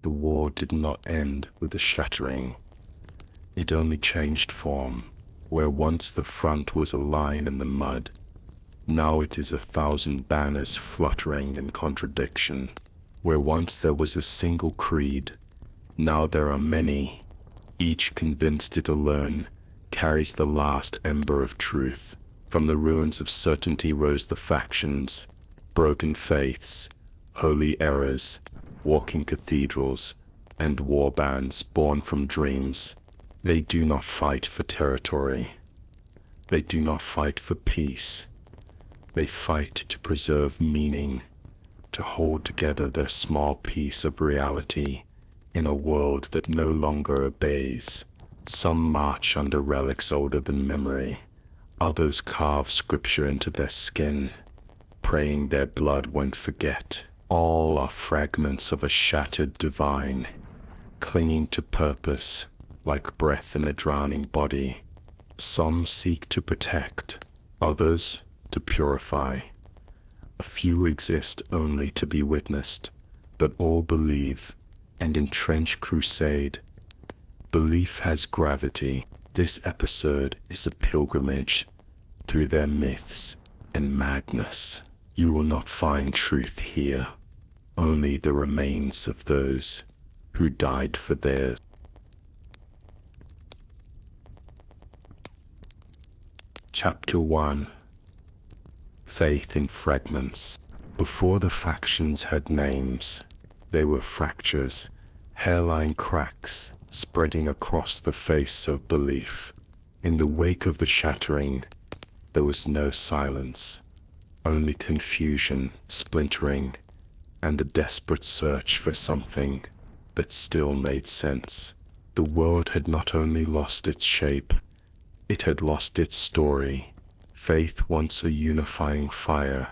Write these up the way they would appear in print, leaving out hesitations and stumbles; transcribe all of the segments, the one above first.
The war did not end with the shattering. It only changed form. Where once the front was a line in the mud, now it is 1,000 banners fluttering in contradiction. Where once there was a single creed, now there are many, each convinced it alone carries the last ember of truth. From the ruins of certainty rose the factions, broken faiths, holy errors, walking cathedrals, and war bands born from dreams. They do not fight for territory. They do not fight for peace. They fight to preserve meaning, to hold together their small piece of reality in a world that no longer obeys. Some march under relics older than memory. Others carve scripture into their skin, praying their blood won't forget. All are fragments of a shattered divine, clinging to purpose like breath in a drowning body. Some seek to protect, others to purify. A few exist only to be witnessed, but all believe, and in Trench Crusade, belief has gravity. This episode is a pilgrimage through their myths and madness. You will not find truth here, only the remains of those who died for theirs. Chapter 1. Faith in Fragments. Before the factions had names, they were fractures, hairline cracks spreading across the face of belief. In the wake of the shattering, there was no silence, only confusion, splintering, and a desperate search for something that still made sense. The world had not only lost its shape, it had lost its story. Faith, once a unifying fire,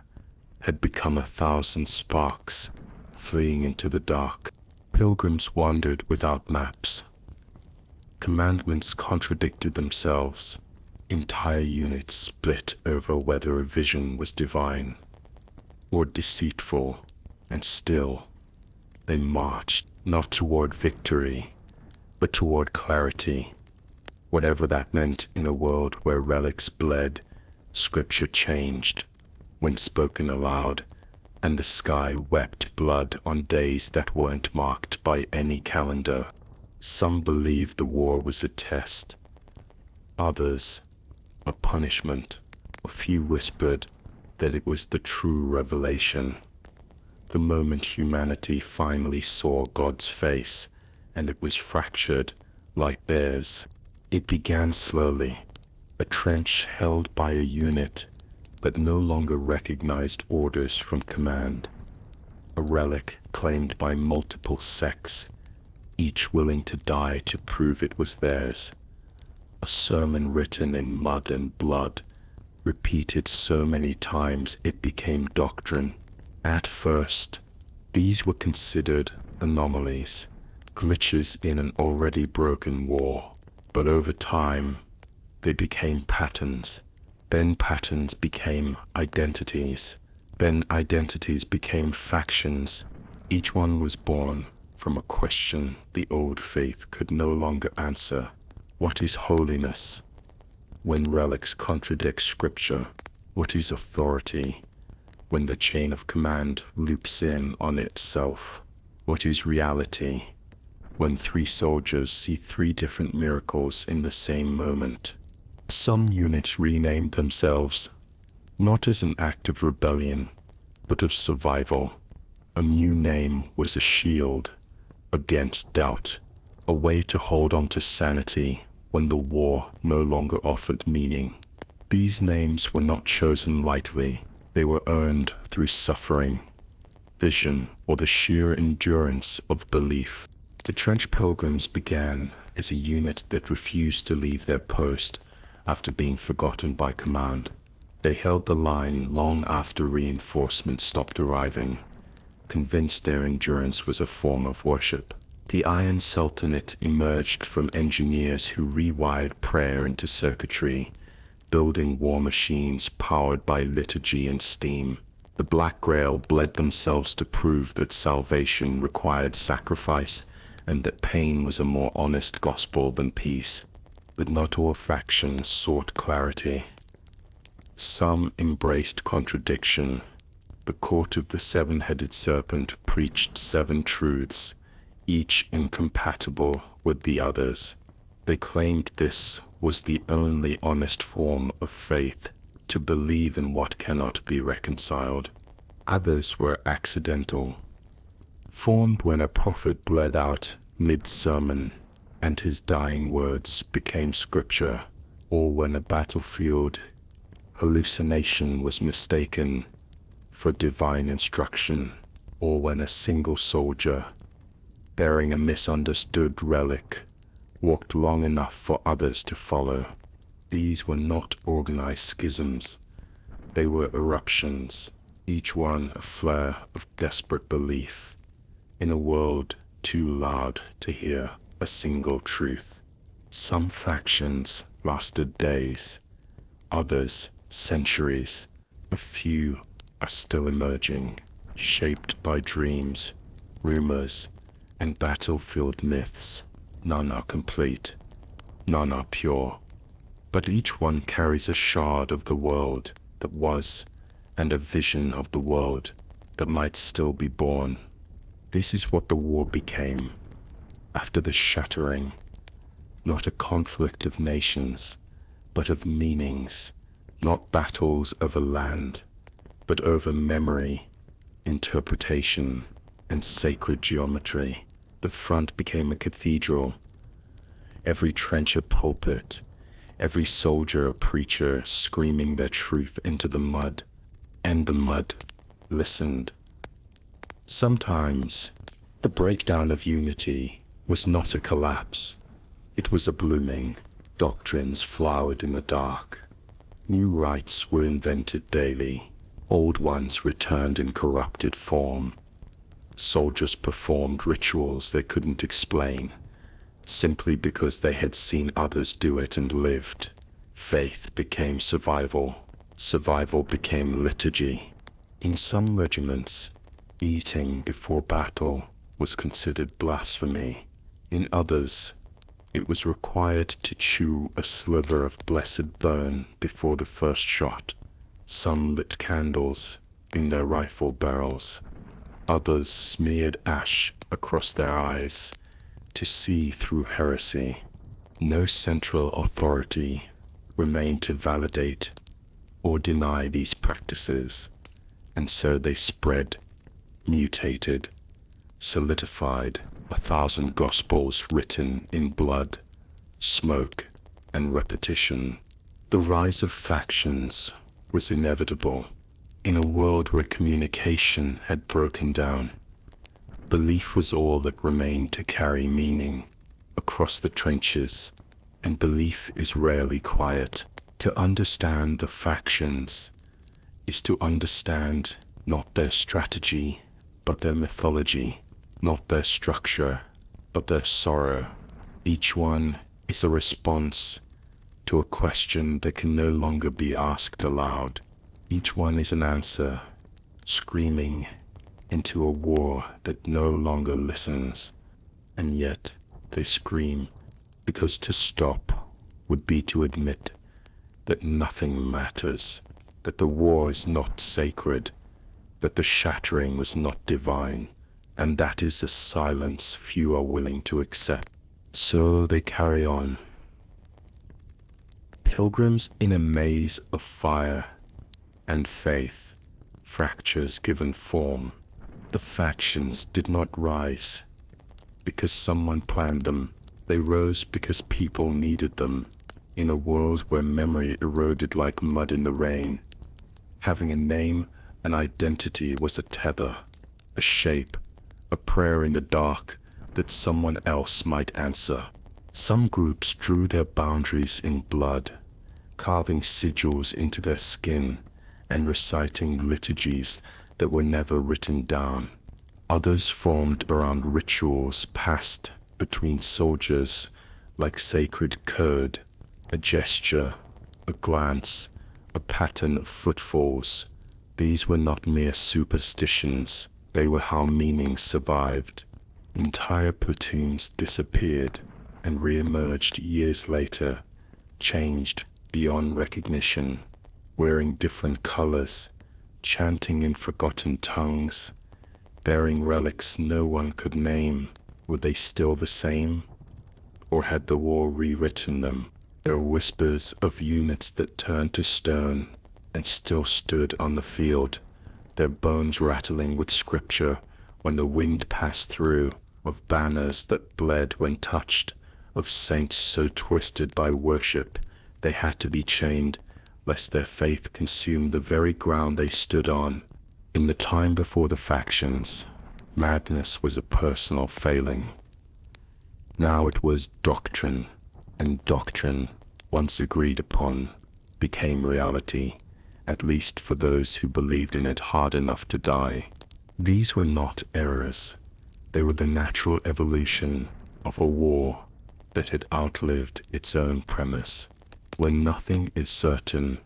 had become 1,000 sparks, fleeing into the dark. Pilgrims wandered without maps. Commandments contradicted themselves. Entire units split over whether a vision was divine or deceitful, and still they marched, not toward victory, but toward clarity. Whatever that meant in a world where relics bled, scripture changed when spoken aloud, and the sky wept blood on days that weren't marked by any calendar. Some believed the war was a test, others a punishment. A few whispered that it was the true revelation, the moment humanity finally saw God's face, and it was fractured like theirs. It began slowly, a trench held by a unit that no longer recognized orders from command, a relic claimed by multiple sects, each willing to die to prove it was theirs, a sermon written in mud and blood, repeated so many times it became doctrine. At first, these were considered anomalies, glitches in an already broken war. But over time, they became patterns. Then patterns became identities. Then identities became factions. Each one was born from a question the old faith could no longer answer. What is holiness? When relics contradict scripture, what is authority? When the chain of command loops in on itself, what is reality? When 3 soldiers see 3 different miracles in the same moment. Some units renamed themselves, not as an act of rebellion, but of survival. A new name was a shield against doubt, a way to hold on to sanity when the war no longer offered meaning. These names were not chosen lightly. They were earned through suffering, vision, or the sheer endurance of belief. The Trench Pilgrims began as a unit that refused to leave their post after being forgotten by command. They held the line long after reinforcements stopped arriving, convinced their endurance was a form of worship. The Iron Sultanate emerged from engineers who rewired prayer into circuitry, building war machines powered by liturgy and steam. The Black Grail bled themselves to prove that salvation required sacrifice and that pain was a more honest gospel than peace. But not all factions sought clarity. Some embraced contradiction. The court of the seven-headed serpent preached 7 truths, each incompatible with the others. They claimed this was the only honest form of faith, to believe in what cannot be reconciled. Others were accidental, formed when a prophet bled out mid-sermon and his dying words became scripture, or when a battlefield hallucination was mistaken for divine instruction, or when a single soldier, bearing a misunderstood relic, walked long enough for others to follow. These were not organized schisms. They were eruptions, each one a flare of desperate belief, in a world too loud to hear a single truth. Some factions lasted days, others centuries. A few are still emerging, shaped by dreams, rumors, and battlefield myths. None are complete, none are pure, but each one carries a shard of the world that was, and a vision of the world that might still be born. This is what the war became, after the shattering, not a conflict of nations, but of meanings, not battles over land, but over memory, interpretation, and sacred geometry. The front became a cathedral, every trench a pulpit, every soldier a preacher screaming their truth into the mud, and the mud listened. Sometimes the breakdown of unity was not a collapse, it was a blooming. Doctrines flowered in the dark. New rites were invented daily, old ones returned in corrupted form. Soldiers performed rituals they couldn't explain, simply because they had seen others do it and lived. Faith became survival. Survival became liturgy. In some regiments, eating before battle was considered blasphemy. In others, it was required to chew a sliver of blessed bone before the first shot. Some lit candles in their rifle barrels. Others smeared ash across their eyes to see through heresy. No central authority remained to validate or deny these practices, and so they spread, mutated, solidified, 1,000 gospels written in blood, smoke, and repetition. The rise of factions was inevitable. In a world where communication had broken down, belief was all that remained to carry meaning across the trenches, and belief is rarely quiet. To understand the factions is to understand not their strategy, but their mythology, not their structure, but their sorrow. Each one is a response to a question that can no longer be asked aloud. Each one is an answer, screaming into a war that no longer listens. And yet they scream, because to stop would be to admit that nothing matters, that the war is not sacred, that the shattering was not divine, and that is a silence few are willing to accept. So they carry on. Pilgrims in a maze of fire and faith, fractures given form. The factions did not rise because someone planned them. They rose because people needed them. In a world where memory eroded like mud in the rain, having a name, an identity was a tether, a shape, a prayer in the dark that someone else might answer. Some groups drew their boundaries in blood, carving sigils into their skin and reciting liturgies that were never written down. Others formed around rituals passed between soldiers like sacred code, a gesture, a glance, a pattern of footfalls, These were not mere superstitions, they were how meaning survived. Entire platoons disappeared and re-emerged years later, changed beyond recognition, wearing different colors, chanting in forgotten tongues, bearing relics no one could name. Were they still the same? Or had the war rewritten them? There were whispers of units that turned to stone and still stood on the field, their bones rattling with scripture when the wind passed through, of banners that bled when touched, of saints so twisted by worship they had to be chained, lest their faith consume the very ground they stood on. In the time before the factions, madness was a personal failing. Now it was doctrine, and doctrine, once agreed upon, became reality, at least for those who believed in it hard enough to die. These were not errors. They were the natural evolution of a war that had outlived its own premise. When nothing is certain,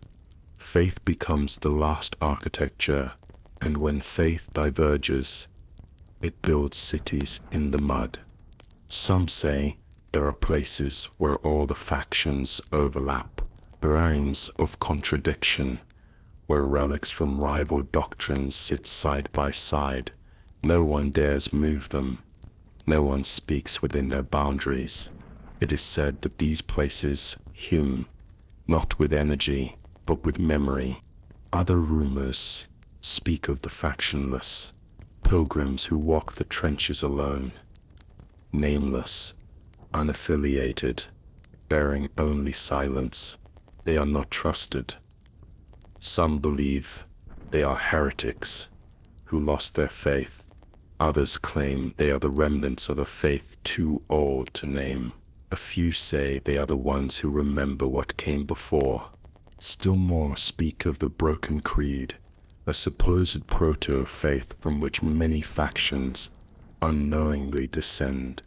faith becomes the last architecture, and when faith diverges, it builds cities in the mud. Some say there are places where all the factions overlap, lines of contradiction, where relics from rival doctrines sit side by side. No one dares move them. No one speaks within their boundaries. It is said that these places hum, not with energy, but with memory. Other rumors speak of the factionless, pilgrims who walk the trenches alone, nameless, unaffiliated, bearing only silence. They are not trusted. Some believe they are heretics who lost their faith. Others claim they are the remnants of a faith too old to name. A few say they are the ones who remember what came before. Still more speak of the broken creed, a supposed proto-faith from which many factions unknowingly descend.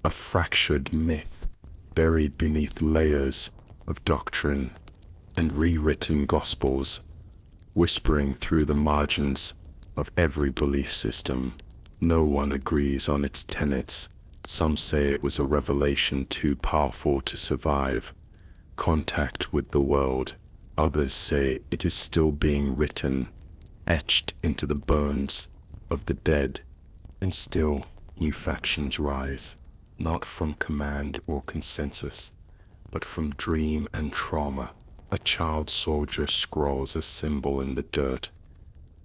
A fractured myth buried beneath layers of doctrine and rewritten gospels, whispering through the margins of every belief system. No one agrees on its tenets. Some say it was a revelation too powerful to survive contact with the world. Others say it is still being written, etched into the bones of the dead. And still, new factions rise, not from command or consensus, but from dream and trauma. A child soldier scrawls a symbol in the dirt,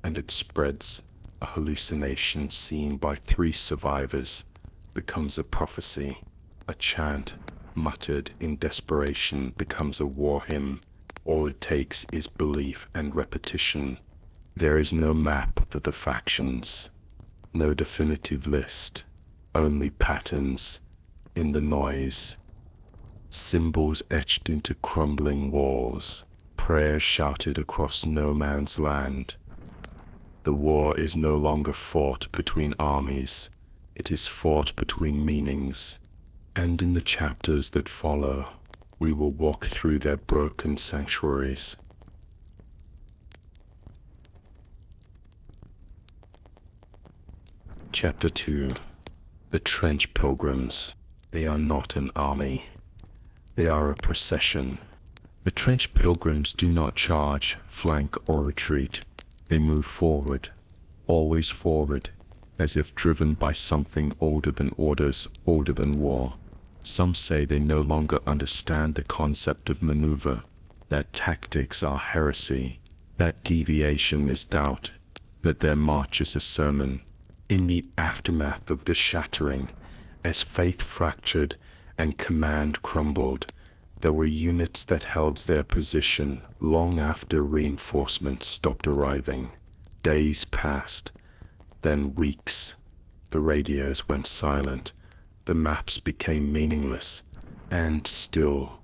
and it spreads. A hallucination seen by 3 survivors becomes a prophecy. A chant muttered in desperation becomes a war hymn. All it takes is belief and repetition. There is no map for the factions, no definitive list, only patterns in the noise. Symbols etched into crumbling walls, prayers shouted across no man's land. The war is no longer fought between armies, it is fought between meanings. And in the chapters that follow, we will walk through their broken sanctuaries. Chapter 2. The Trench Pilgrims. They are not an army. They are a procession. The Trench Pilgrims do not charge, flank, or retreat. They move forward, always forward, as if driven by something older than orders, older than war. Some say they no longer understand the concept of maneuver, that tactics are heresy, that deviation is doubt, that their march is a sermon. In the aftermath of the shattering, as faith fractured and command crumbled, there were units that held their position long after reinforcements stopped arriving. Days passed, then weeks. The radios went silent, the maps became meaningless, and still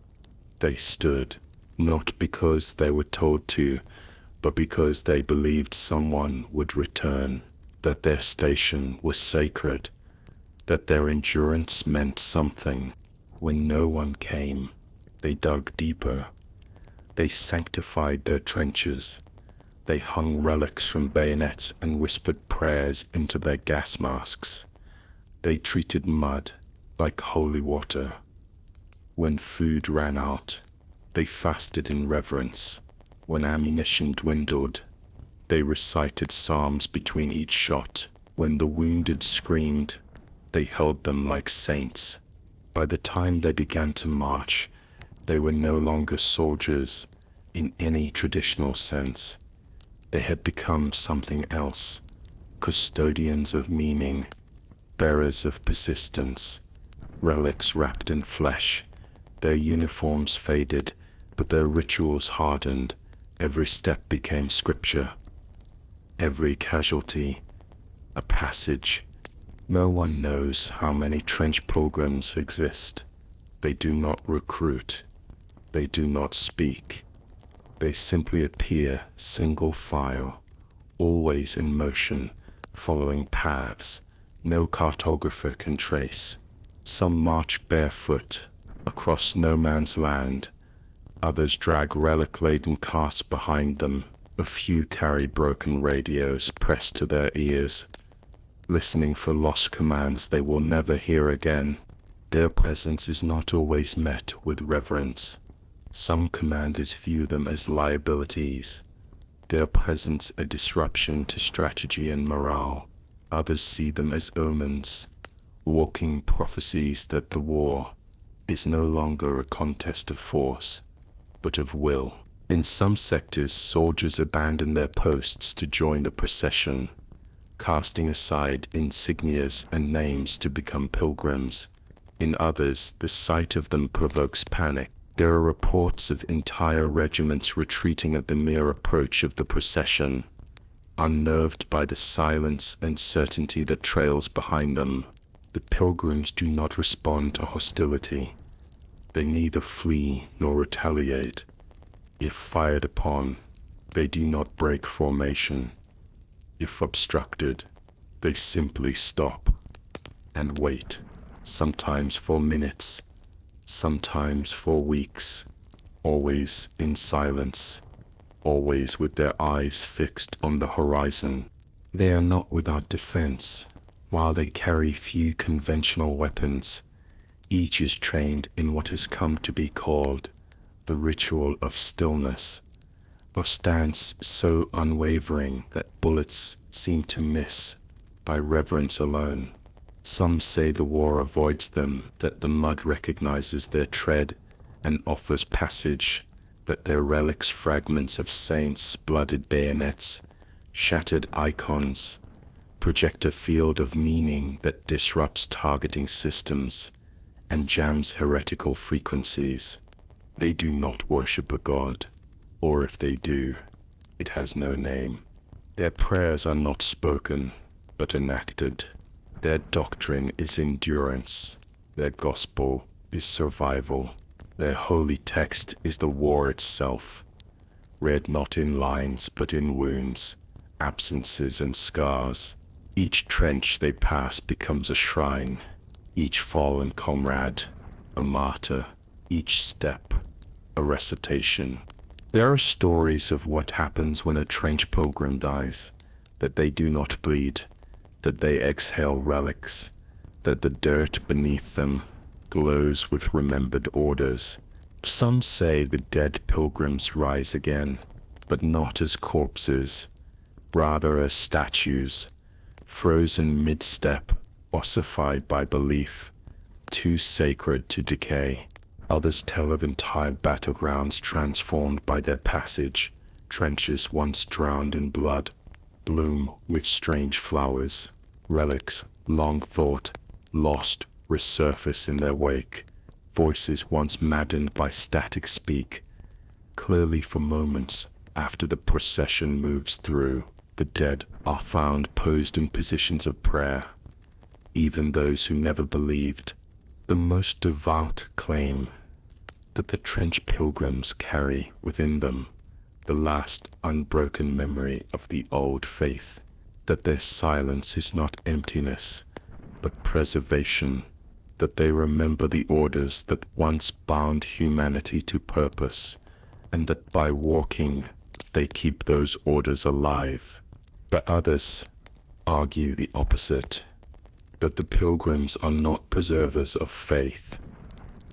they stood, not because they were told to, but because they believed someone would return, that their station was sacred, that their endurance meant something. When no one came, they dug deeper. They sanctified their trenches. They hung relics from bayonets and whispered prayers into their gas masks. They treated mud like holy water. When food ran out, they fasted in reverence. When ammunition dwindled, they recited psalms between each shot. When the wounded screamed, they held them like saints. By the time they began to march, they were no longer soldiers in any traditional sense. They had become something else, custodians of meaning, bearers of persistence, relics wrapped in flesh. Their uniforms faded, but their rituals hardened. Every step became scripture. Every casualty, a passage. No one knows how many trench pilgrims exist. They do not recruit. They do not speak. They simply appear single file, always in motion, following paths no cartographer can trace. Some march barefoot across no man's land. Others drag relic-laden carts behind them. A few carry broken radios pressed to their ears, listening for lost commands they will never hear again. Their presence is not always met with reverence. Some commanders view them as liabilities, their presence a disruption to strategy and morale. Others see them as omens, walking prophecies that the war is no longer a contest of force, but of will. In some sectors, soldiers abandon their posts to join the procession, casting aside insignias and names to become pilgrims. In others, the sight of them provokes panic. There are reports of entire regiments retreating at the mere approach of the procession, unnerved by the silence and certainty that trails behind them. The pilgrims do not respond to hostility. They neither flee nor retaliate. If fired upon, they do not break formation. If obstructed, they simply stop and wait, sometimes for minutes, sometimes for weeks, always in silence, always with their eyes fixed on the horizon. They are not without defense. While they carry few conventional weapons, each is trained in what has come to be called the ritual of stillness, a stance so unwavering that bullets seem to miss by reverence alone. Some say the war avoids them, that the mud recognizes their tread and offers passage, that their relics, fragments of saints, blooded bayonets, shattered icons, project a field of meaning that disrupts targeting systems and jams heretical frequencies. They do not worship a god, or if they do, it has no name. Their prayers are not spoken, but enacted. Their doctrine is endurance. Their gospel is survival. Their holy text is the war itself, read not in lines but in wounds, absences and scars. Each trench they pass becomes a shrine, each fallen comrade a martyr, each step a recitation. There are stories of what happens when a trench pilgrim dies, that they do not bleed, that they exhale relics, that the dirt beneath them glows with remembered orders. Some say the dead pilgrims rise again, but not as corpses, rather as statues, frozen mid-step, ossified by belief, too sacred to decay. Others tell of entire battlegrounds transformed by their passage. Trenches once drowned in blood bloom with strange flowers. Relics, long thought lost, resurface in their wake. Voices once maddened by static speak clearly for moments after the procession moves through. The dead are found posed in positions of prayer, even those who never believed. The most devout claim that the trench pilgrims carry within them the last unbroken memory of the old faith, that their silence is not emptiness, but preservation, that they remember the orders that once bound humanity to purpose, and that by walking they keep those orders alive. But others argue the opposite, that the Pilgrims are not preservers of faith,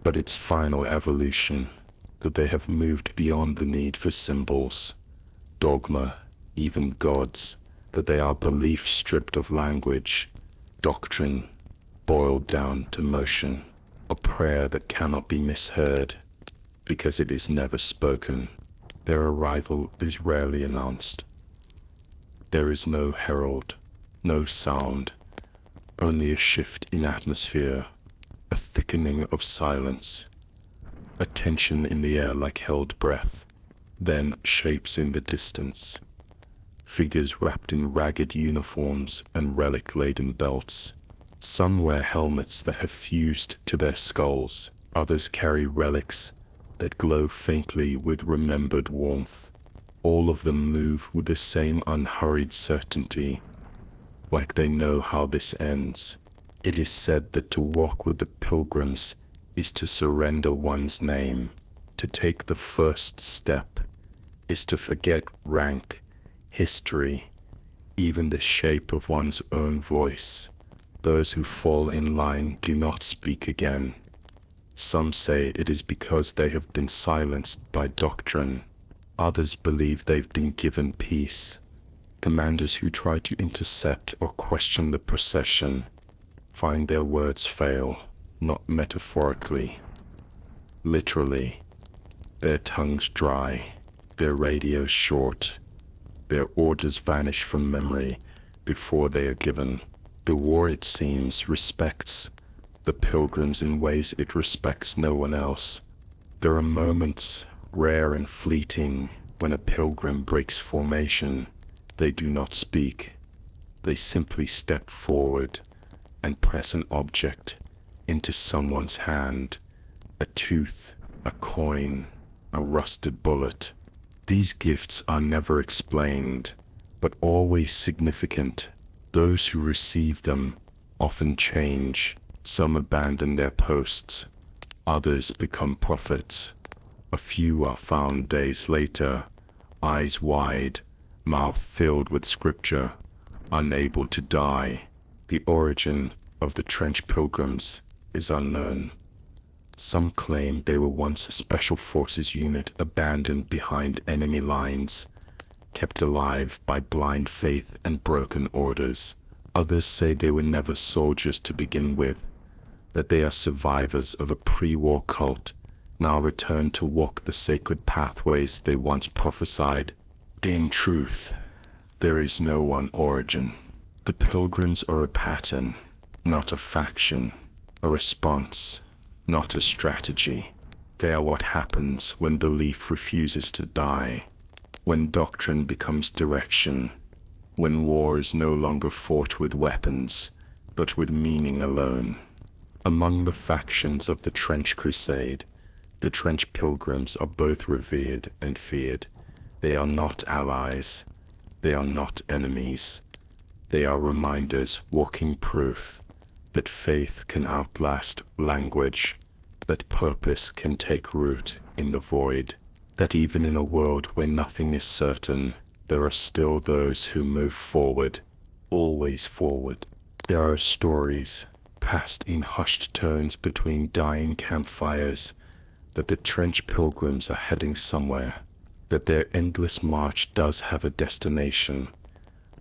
but its final evolution, that they have moved beyond the need for symbols, dogma, even gods, that they are belief stripped of language, doctrine boiled down to motion, a prayer that cannot be misheard because it is never spoken. Their arrival is rarely announced. There is no herald, no sound, only a shift in atmosphere, a thickening of silence, a tension in the air like held breath, then shapes in the distance, figures wrapped in ragged uniforms and relic-laden belts. Some wear helmets that have fused to their skulls, others carry relics that glow faintly with remembered warmth. All of them move with the same unhurried certainty, like they know how this ends. It is said that to walk with the Pilgrims is to surrender one's name. To take the first step is to forget rank, history, even the shape of one's own voice. Those who fall in line do not speak again. Some say it is because they have been silenced by doctrine. Others believe they've been given peace. Commanders who try to intercept or question the procession find their words fail, not metaphorically, literally. Their tongues dry, their radios short, their orders vanish from memory before they are given. The war, it seems, respects the Pilgrims in ways it respects no one else. There are moments, rare and fleeting, when a Pilgrim breaks formation. They do not speak. They simply step forward and press an object into someone's hand, a tooth, a coin, a rusted bullet. These gifts are never explained, but always significant. Those who receive them often change. Some abandon their posts. Others become prophets. A few are found days later, eyes wide, mouth filled with scripture, unable to die. The origin of the Trench Pilgrims is unknown. Some claim they were once a special forces unit abandoned behind enemy lines, kept alive by blind faith and broken orders. Others say they were never soldiers to begin with, that they are survivors of a pre-war cult, now returned to walk the sacred pathways they once prophesied. In truth, there is no one origin. The Pilgrims are a pattern, not a faction, a response, not a strategy. They are what happens when belief refuses to die, when doctrine becomes direction, when war is no longer fought with weapons, but with meaning alone. Among the factions of the Trench Crusade, the Trench Pilgrims are both revered and feared. They are not allies. They are not enemies. They are reminders, walking proof that faith can outlast language, that purpose can take root in the void, that even in a world where nothing is certain, there are still those who move forward, always forward. There are stories, passed in hushed tones between dying campfires, that the Trench Pilgrims are heading somewhere, that their endless march does have a destination,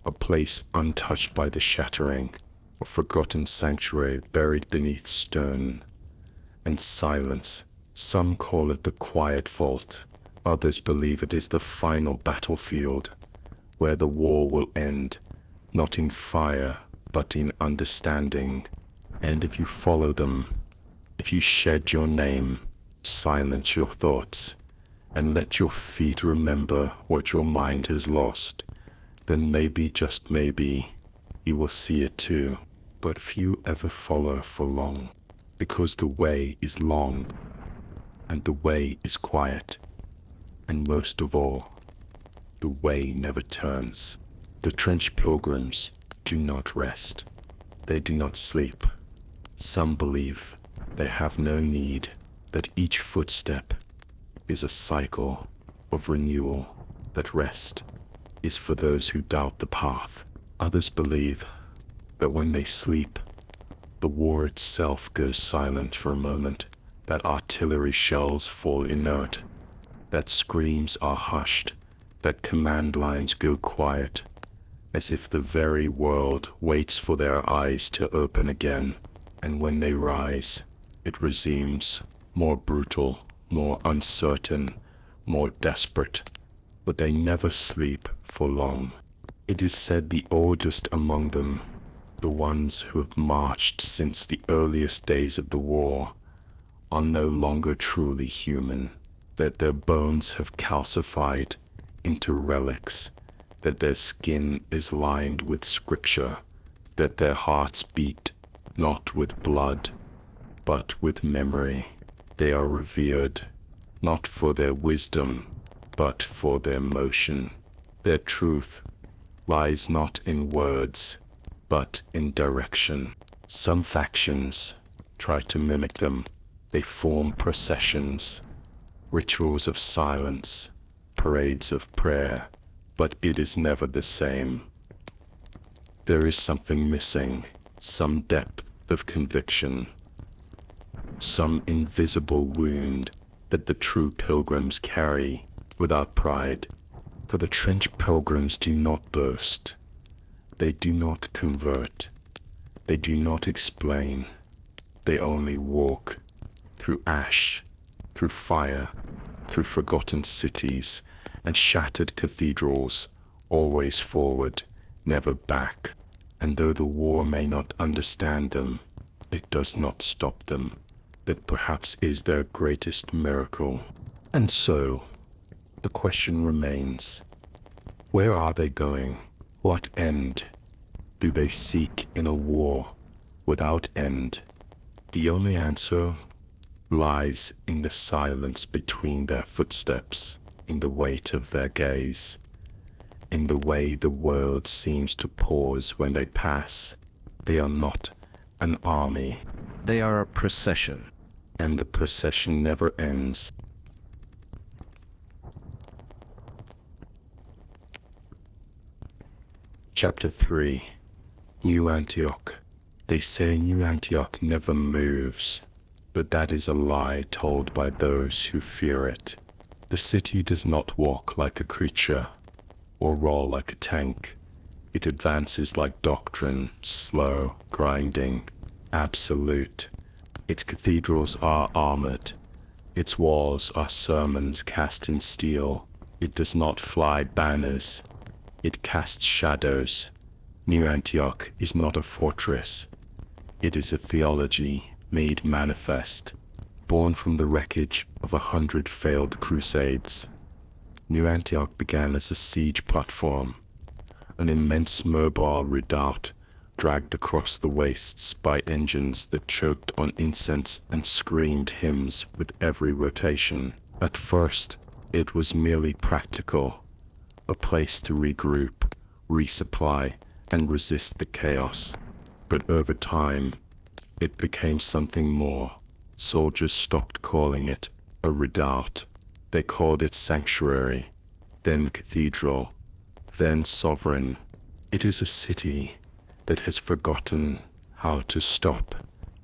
a place untouched by the shattering, a forgotten sanctuary buried beneath stone and silence. Some call it the quiet vault, others believe it is the final battlefield, where the war will end, not in fire, but in understanding. And if you follow them, if you shed your name, silence your thoughts, and let your feet remember what your mind has lost, then maybe, just maybe, you will see it too. But few ever follow for long, because the way is long, and the way is quiet, and most of all, the way never turns. The Trench Pilgrims do not rest. They do not sleep. Some believe they have no need, that each footstep is a cycle of renewal, that rest is for those who doubt the path. Others believe that when they sleep, the war itself goes silent for a moment, that artillery shells fall inert, that screams are hushed, that command lines go quiet, as if the very world waits for their eyes to open again, and when they rise, it resumes, more brutal, more uncertain, more desperate, but they never sleep for long. It is said the oldest among them, the ones who have marched since the earliest days of the war, are no longer truly human, that their bones have calcified into relics, that their skin is lined with scripture, that their hearts beat not with blood, but with memory. They are revered, not for their wisdom, but for their motion. Their truth lies not in words, but in direction. Some factions try to mimic them. They form processions, rituals of silence, parades of prayer, but it is never the same. There is something missing, some depth of conviction, some invisible wound that the true pilgrims carry without pride. For the trench pilgrims do not boast, they do not convert, they do not explain, they only walk through ash, through fire, through forgotten cities and shattered cathedrals, always forward, never back. And though the war may not understand them, it does not stop them. That perhaps is their greatest miracle. And so, the question remains, where are they going? What end do they seek in a war without end? The only answer lies in the silence between their footsteps, in the weight of their gaze, in the way the world seems to pause when they pass. They are not an army. They are a procession. And the procession never ends. Chapter 3. New Antioch. They say New Antioch never moves, but that is a lie told by those who fear it. The city does not walk like a creature, or roll like a tank. It advances like doctrine, slow, grinding, absolute. Its cathedrals are armored. Its walls are sermons cast in steel. It does not fly banners. It casts shadows. New Antioch is not a fortress. It is a theology made manifest, born from the wreckage of 100 failed crusades. New Antioch began as a siege platform, an immense mobile redoubt dragged across the wastes by engines that choked on incense and screamed hymns with every rotation. At first, it was merely practical, a place to regroup, resupply, and resist the chaos. But over time, it became something more. Soldiers stopped calling it a redoubt. They called it sanctuary, then cathedral, then sovereign. It is a city that has forgotten how to stop.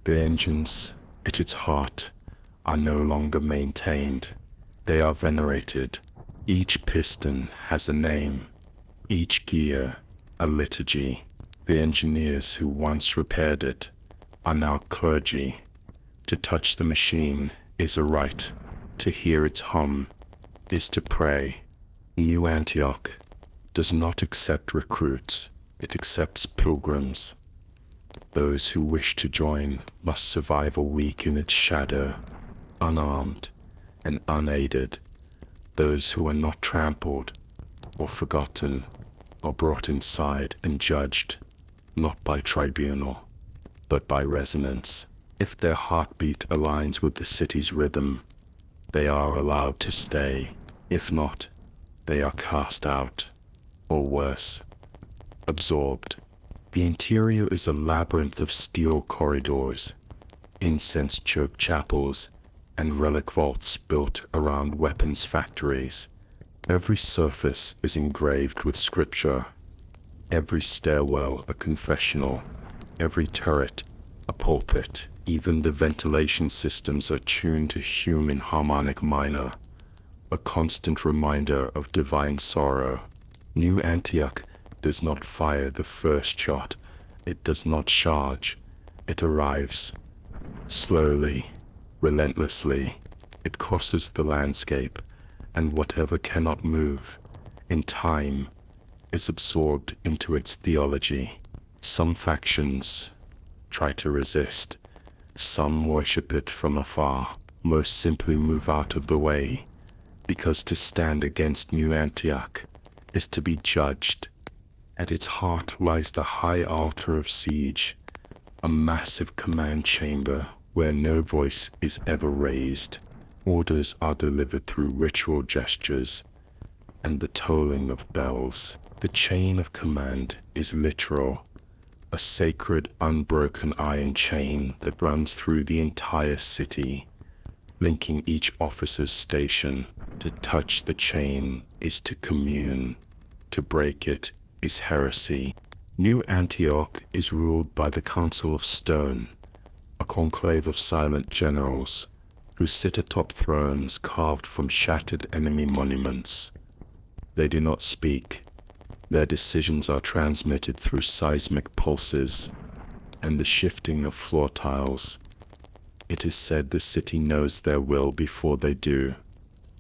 The engines at its heart are no longer maintained. They are venerated. Each piston has a name, each gear a liturgy. The engineers who once repaired it are now clergy. To touch the machine is a rite. To hear its hum is to pray. New Antioch does not accept recruits. It accepts pilgrims. Those who wish to join must survive a week in its shadow, unarmed and unaided. Those who are not trampled or forgotten are brought inside and judged, not by tribunal, but by resonance. If their heartbeat aligns with the city's rhythm, they are allowed to stay. If not, they are cast out, or worse, absorbed. The interior is a labyrinth of steel corridors, incense-choked chapels, and relic vaults built around weapons factories. Every surface is engraved with scripture, every stairwell a confessional, every turret a pulpit. Even the ventilation systems are tuned to human harmonic minor, a constant reminder of divine sorrow. New Antioch does not fire the first shot. It does not charge. It arrives. Slowly, relentlessly, it crosses the landscape, and whatever cannot move, in time, is absorbed into its theology. Some factions try to resist. Some worship it from afar. Most simply move out of the way, because to stand against New Antioch is to be judged. At its heart lies the high altar of siege, a massive command chamber where no voice is ever raised. Orders are delivered through ritual gestures and the tolling of bells. The chain of command is literal, a sacred, unbroken iron chain that runs through the entire city, linking each officer's station. To touch the chain is to commune. To break it is heresy. New Antioch is ruled by the Council of Stone, a conclave of silent generals who sit atop thrones carved from shattered enemy monuments. They do not speak. Their decisions are transmitted through seismic pulses and the shifting of floor tiles. It is said the city knows their will before they do.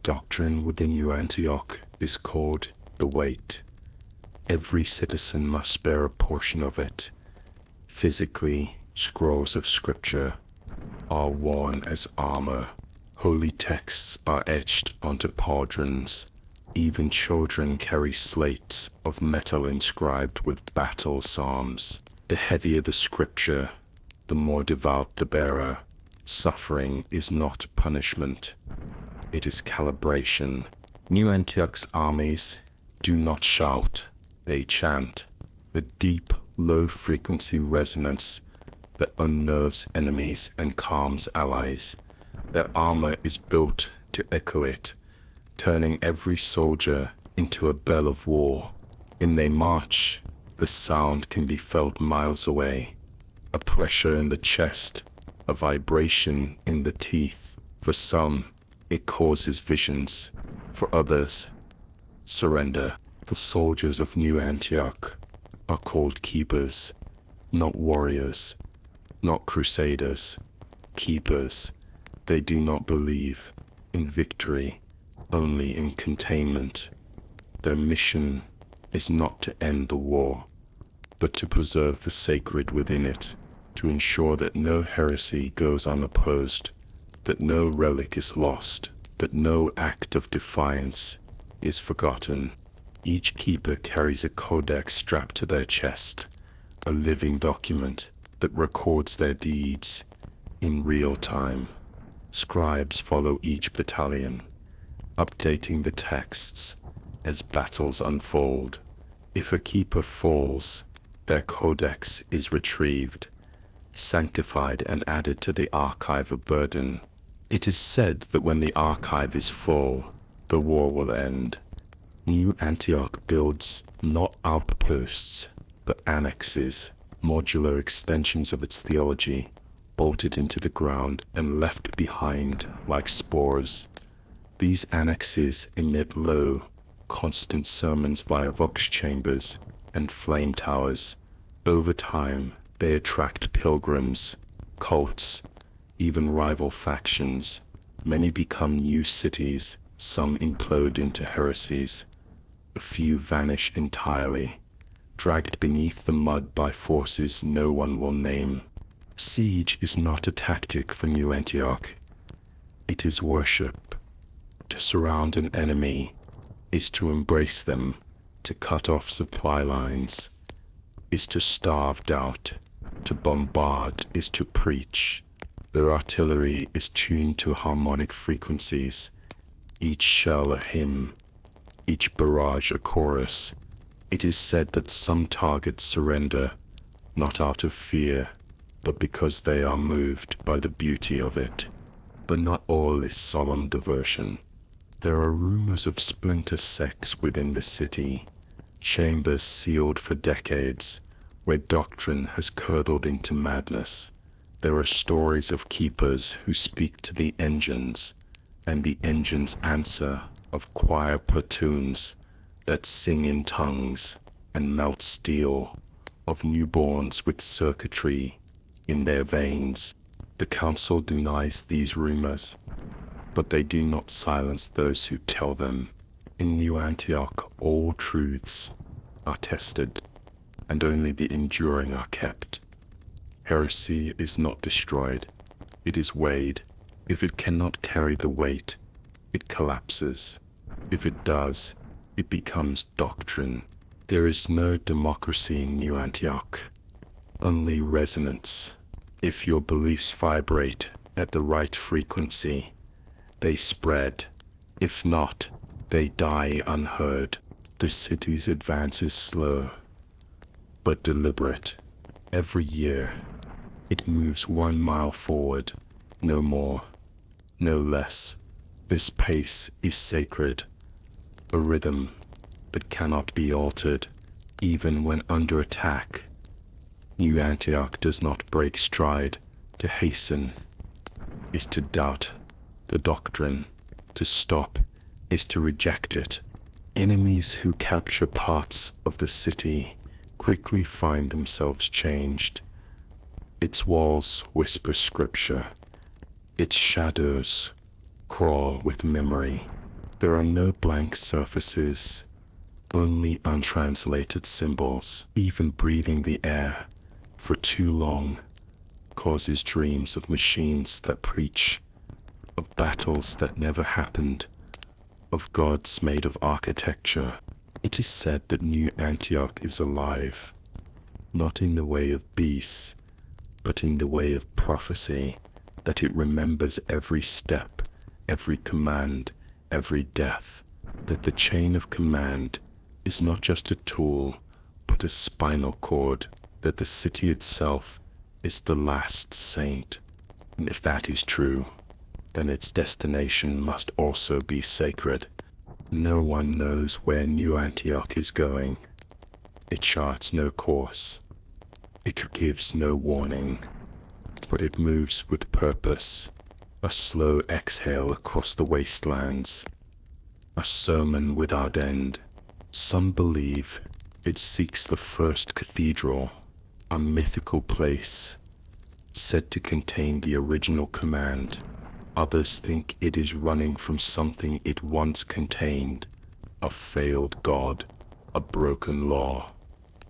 Doctrine within New Antioch is called the weight. Every citizen must bear a portion of it. Physically, scrolls of scripture are worn as armor. Holy texts are etched onto pauldrons. Even children carry slates of metal inscribed with battle psalms. The heavier the scripture, the more devout the bearer. Suffering is not punishment. It is calibration. New Antioch's armies do not shout, they chant. The deep, low-frequency resonance that unnerves enemies and calms allies. Their armor is built to echo it, turning every soldier into a bell of war. In they march, the sound can be felt miles away. A pressure in the chest, a vibration in the teeth. For some, it causes visions. For others, surrender. The soldiers of New Antioch are called keepers, not warriors, not crusaders. Keepers. They do not believe in victory, only in containment. Their mission is not to end the war, but to preserve the sacred within it, to ensure that no heresy goes unopposed, that no relic is lost, that no act of defiance is forgotten. Each keeper carries a codex strapped to their chest, a living document that records their deeds in real time. Scribes follow each battalion, updating the texts as battles unfold. If a keeper falls, their codex is retrieved, sanctified and added to the archive of burden. It is said that when the archive is full, the war will end. New Antioch builds not outposts, but annexes, modular extensions of its theology, bolted into the ground and left behind like spores. These annexes emit low, constant sermons via vox chambers and flame towers. Over time, they attract pilgrims, cults, even rival factions. Many become new cities, some implode into heresies. A few vanish entirely, dragged beneath the mud by forces no one will name. Siege is not a tactic for New Antioch. It is worship. To surround an enemy is to embrace them, to cut off supply lines is to starve doubt, to bombard is to preach. Their artillery is tuned to harmonic frequencies, each shell a hymn, each barrage a chorus. It is said that some targets surrender, not out of fear, but because they are moved by the beauty of it. But not all is solemn devotion. There are rumors of splinter sects within the city, chambers sealed for decades, where doctrine has curdled into madness. There are stories of keepers who speak to the engines, and the engines answer, of choir platoons that sing in tongues and melt steel, of newborns with circuitry in their veins. The council denies these rumors, but they do not silence those who tell them. In New Antioch, all truths are tested, and only the enduring are kept. Heresy is not destroyed, it is weighed. If it cannot carry the weight, it collapses. If it does, it becomes doctrine. There is no democracy in New Antioch, only resonance. If your beliefs vibrate at the right frequency, they spread. If not, they die unheard. The city's advance is slow, but deliberate. Every year, it moves 1 mile forward, no more, no less. This pace is sacred, a rhythm that cannot be altered, even when under attack. New Antioch does not break stride. To hasten is to doubt the doctrine. To stop is to reject it. Enemies who capture parts of the city quickly find themselves changed. Its walls whisper scripture. Its shadows crawl with memory. There are no blank surfaces, only untranslated symbols. Even breathing the air for too long causes dreams of machines that preach, of battles that never happened, of gods made of architecture. It is said that New Antioch is alive, not in the way of beasts, but in the way of prophecy, that it remembers every step, every command, every death, that the chain of command is not just a tool, but a spinal cord, that the city itself is the last saint. And if that is true, then its destination must also be sacred. No one knows where New Antioch is going. It charts no course. It gives no warning, but it moves with purpose, a slow exhale across the wastelands, a sermon without end. Some believe it seeks the first cathedral, a mythical place said to contain the original command. Others think it is running from something it once contained, a failed god, a broken law,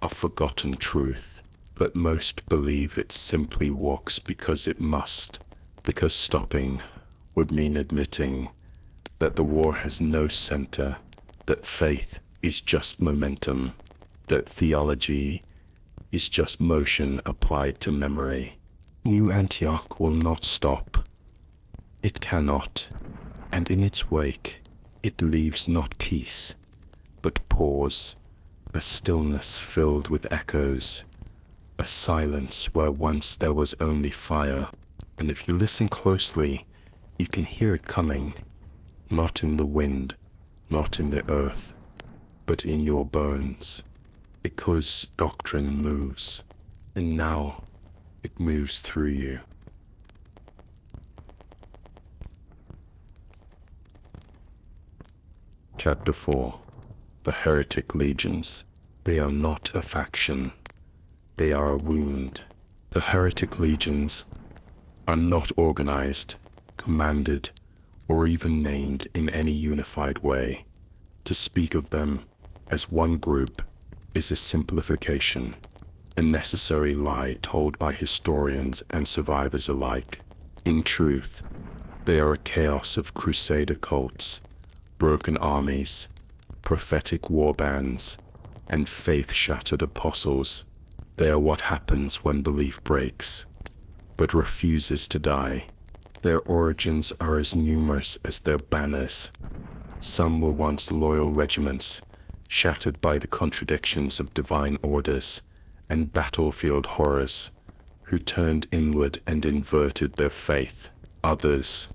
a forgotten truth. But most believe it simply walks because it must, because stopping would mean admitting that the war has no center, that faith is just momentum, that theology is just motion applied to memory. New Antioch will not stop. It cannot, and in its wake, it leaves not peace, but pause, a stillness filled with echoes, a silence where once there was only fire. And if you listen closely, you can hear it coming, not in the wind, not in the earth, but in your bones, because doctrine moves, and now it moves through you. Chapter 4. The Heretic Legions. They are not a faction. They are a wound. The Heretic Legions are not organized, commanded, or even named in any unified way. To speak of them as one group is a simplification, a necessary lie told by historians and survivors alike. In truth, they are a chaos of crusader cults, broken armies, prophetic war bands, and faith-shattered apostles. They are what happens when belief breaks, but refuses to die. Their origins are as numerous as their banners. Some were once loyal regiments, shattered by the contradictions of divine orders and battlefield horrors, who turned inward and inverted their faith. Others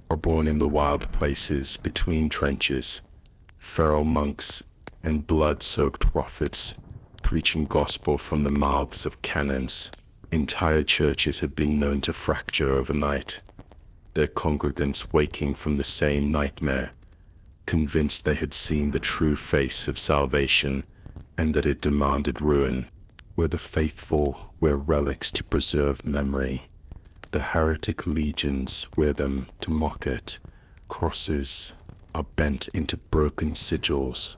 or born in the wild places between trenches, feral monks and blood-soaked prophets preaching gospel from the mouths of cannons. Entire churches have been known to fracture overnight, their congregants waking from the same nightmare, convinced they had seen the true face of salvation and that it demanded ruin. Where the faithful wear relics to preserve memory, the heretic legions wear them to mock it. Crosses are bent into broken sigils.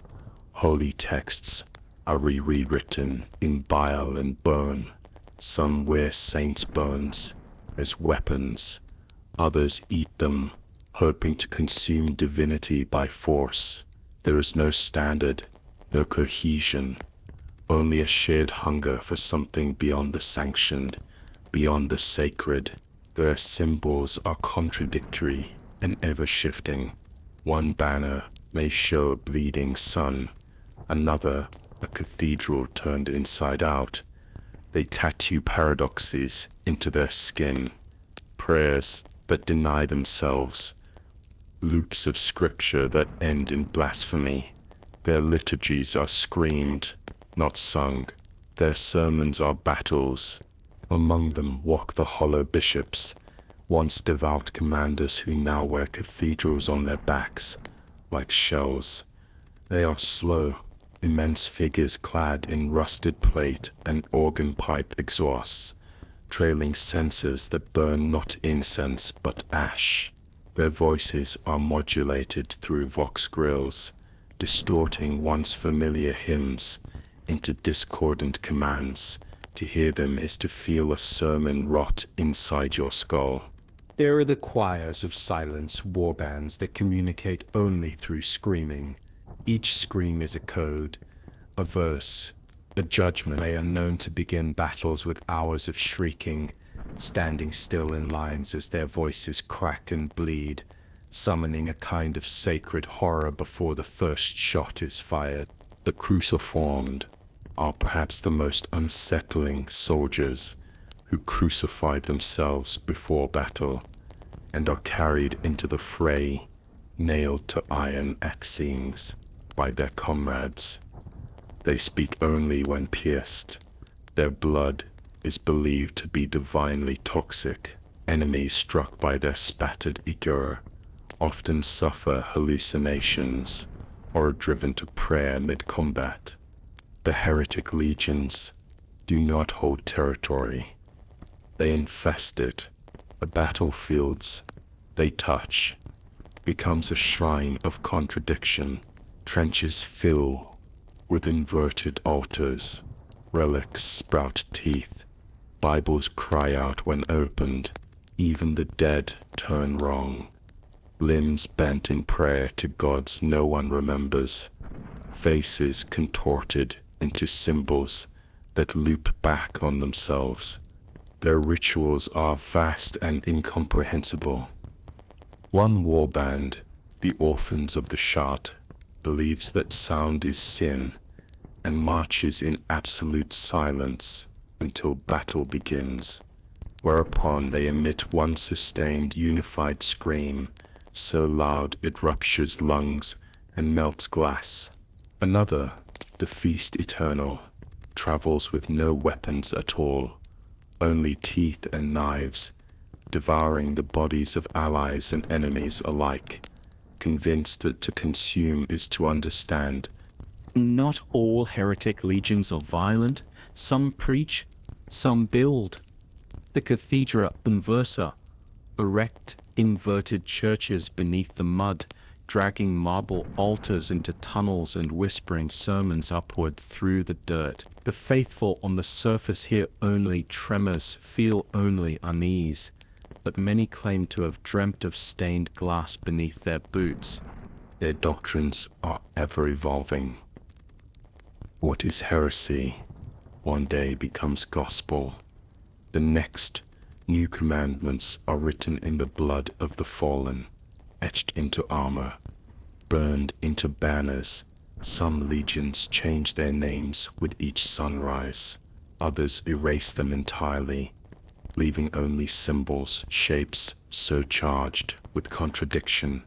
Holy texts are rewritten in bile and bone. Some wear saints' bones as weapons. Others eat them, hoping to consume divinity by force. There is no standard, no cohesion, only a shared hunger for something beyond the sanctioned, beyond the sacred. Their symbols are contradictory and ever-shifting. One banner may show a bleeding sun, another a cathedral turned inside out. They tattoo paradoxes into their skin, prayers that deny themselves, loops of scripture that end in blasphemy. Their liturgies are screamed, not sung. Their sermons are battles. Among them walk the hollow bishops, once devout commanders who now wear cathedrals on their backs, like shells. They are slow, immense figures clad in rusted plate and organ pipe exhausts, trailing censers that burn not incense but ash. Their voices are modulated through vox grills, distorting once familiar hymns into discordant commands. To hear them is to feel a sermon rot inside your skull. There are the choirs of silence warbands that communicate only through screaming. Each scream is a code, a verse, a judgment. They are known to begin battles with hours of shrieking, standing still in lines as their voices crack and bleed, summoning a kind of sacred horror before the first shot is fired. The cruciformed are perhaps the most unsettling soldiers, who crucified themselves before battle and are carried into the fray, nailed to iron axings by their comrades. They speak only when pierced. Their blood is believed to be divinely toxic. Enemies struck by their spattered ichor often suffer hallucinations or are driven to prayer mid-combat. The heretic legions do not hold territory. They infest it. The battlefields they touch becomes a shrine of contradiction. Trenches fill with inverted altars. Relics sprout teeth. Bibles cry out when opened. Even the dead turn wrong. Limbs bent in prayer to gods no one remembers. Faces contorted into symbols that loop back on themselves. Their rituals are vast and incomprehensible. One warband, the Orphans of the Shot, believes that sound is sin and marches in absolute silence until battle begins, whereupon they emit one sustained unified scream so loud it ruptures lungs and melts glass. Another, the Feast Eternal, travels with no weapons at all, only teeth and knives, devouring the bodies of allies and enemies alike, convinced that to consume is to understand. Not all heretic legions are violent. Some preach, some build. The Cathedra Inversa erect inverted churches beneath the mud, dragging marble altars into tunnels and whispering sermons upward through the dirt. The faithful on the surface hear only tremors, feel only unease, but many claim to have dreamt of stained glass beneath their boots. Their doctrines are ever evolving. What is heresy one day becomes gospel. The next, new commandments are written in the blood of the fallen, etched into armor, burned into banners. Some legions change their names with each sunrise. Others erase them entirely, leaving only symbols, shapes, so charged with contradiction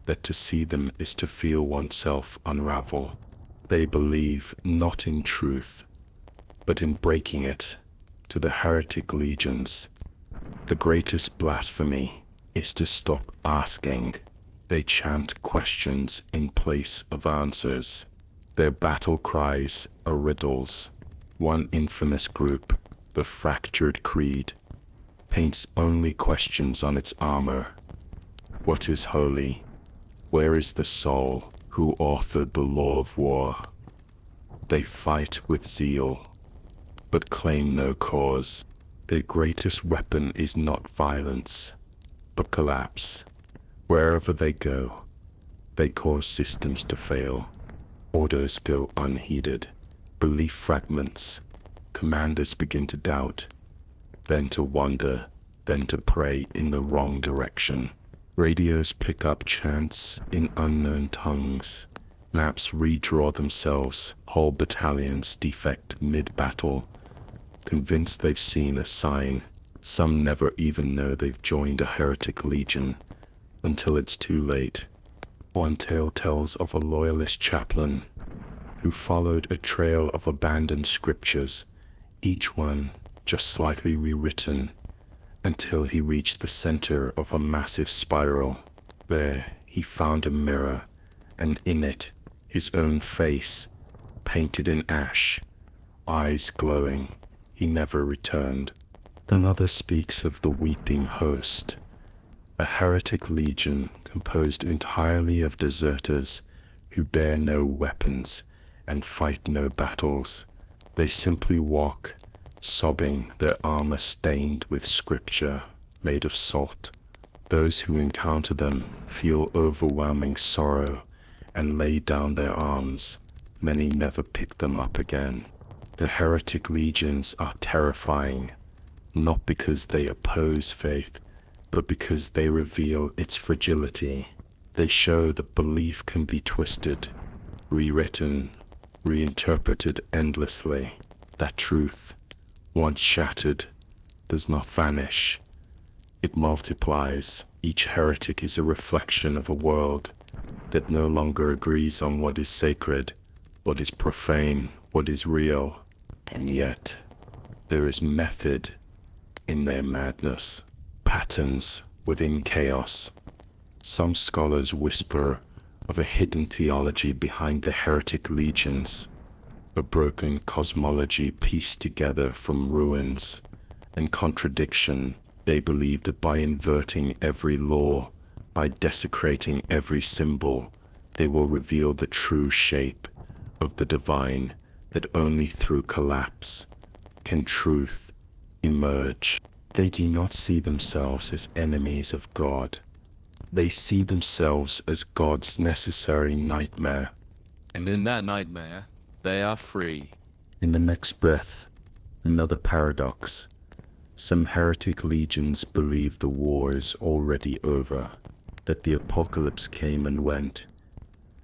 that to see them is to feel oneself unravel. They believe not in truth, but in breaking it. To the heretic legions, the greatest blasphemy is to stop asking. They chant questions in place of answers. Their battle cries are riddles. One infamous group, the Fractured Creed, paints only questions on its armor. What is holy? Where is the soul? Who authored the law of war? They fight with zeal, but claim no cause. Their greatest weapon is not violence, but collapse. Wherever they go, they cause systems to fail. Orders go unheeded. Belief fragments. Commanders begin to doubt, then to wonder, then to pray in the wrong direction. Radios pick up chants in unknown tongues. Maps redraw themselves. Whole battalions defect mid-battle, convinced they've seen a sign. Some never even know they've joined a heretic legion until it's too late. One tale tells of a loyalist chaplain who followed a trail of abandoned scriptures, each one just slightly rewritten, until he reached the center of a massive spiral. There he found a mirror, and in it, his own face, painted in ash, eyes glowing. He never returned. Another speaks of the weeping host, a heretic legion composed entirely of deserters who bear no weapons and fight no battles. They simply walk, sobbing, their armor stained with scripture made of salt. Those who encounter them feel overwhelming sorrow and lay down their arms. Many never pick them up again. The heretic legions are terrifying, not because they oppose faith, but because they reveal its fragility. They show that belief can be twisted, rewritten, reinterpreted endlessly. That truth, once shattered, does not vanish. It multiplies. Each heretic is a reflection of a world that no longer agrees on what is sacred, what is profane, what is real. And yet, there is method in their madness, patterns within chaos. Some scholars whisper of a hidden theology behind the heretic legions, a broken cosmology pieced together from ruins and contradiction. They believe that by inverting every law, by desecrating every symbol, they will reveal the true shape of the divine, that only through collapse can truth emerge. They do not see themselves as enemies of God. They see themselves as God's necessary nightmare. And in that nightmare, they are free. In the next breath, another paradox. Some heretic legions believe the war is already over, that the apocalypse came and went,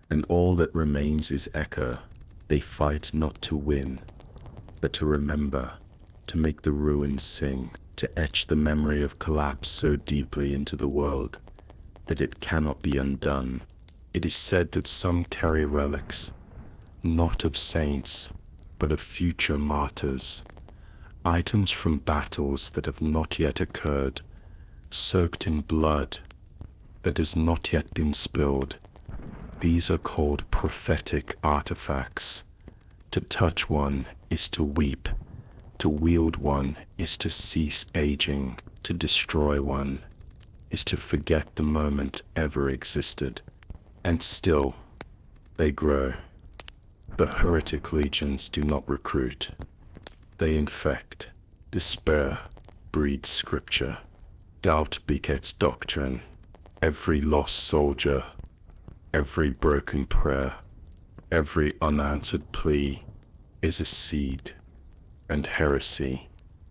and all that remains is echo. They fight not to win, but to remember, to make the ruins sing, to etch the memory of collapse so deeply into the world that it cannot be undone. It is said that some carry relics, not of saints, but of future martyrs, items from battles that have not yet occurred, soaked in blood that has not yet been spilled. These are called prophetic artifacts. To touch one is to weep. To wield one is to cease aging. To destroy one is to forget the moment ever existed. And still, they grow. The heretic legions do not recruit. They infect. Despair breeds scripture. Doubt begets doctrine. Every lost soldier, every broken prayer, every unanswered plea is a seed, and heresy,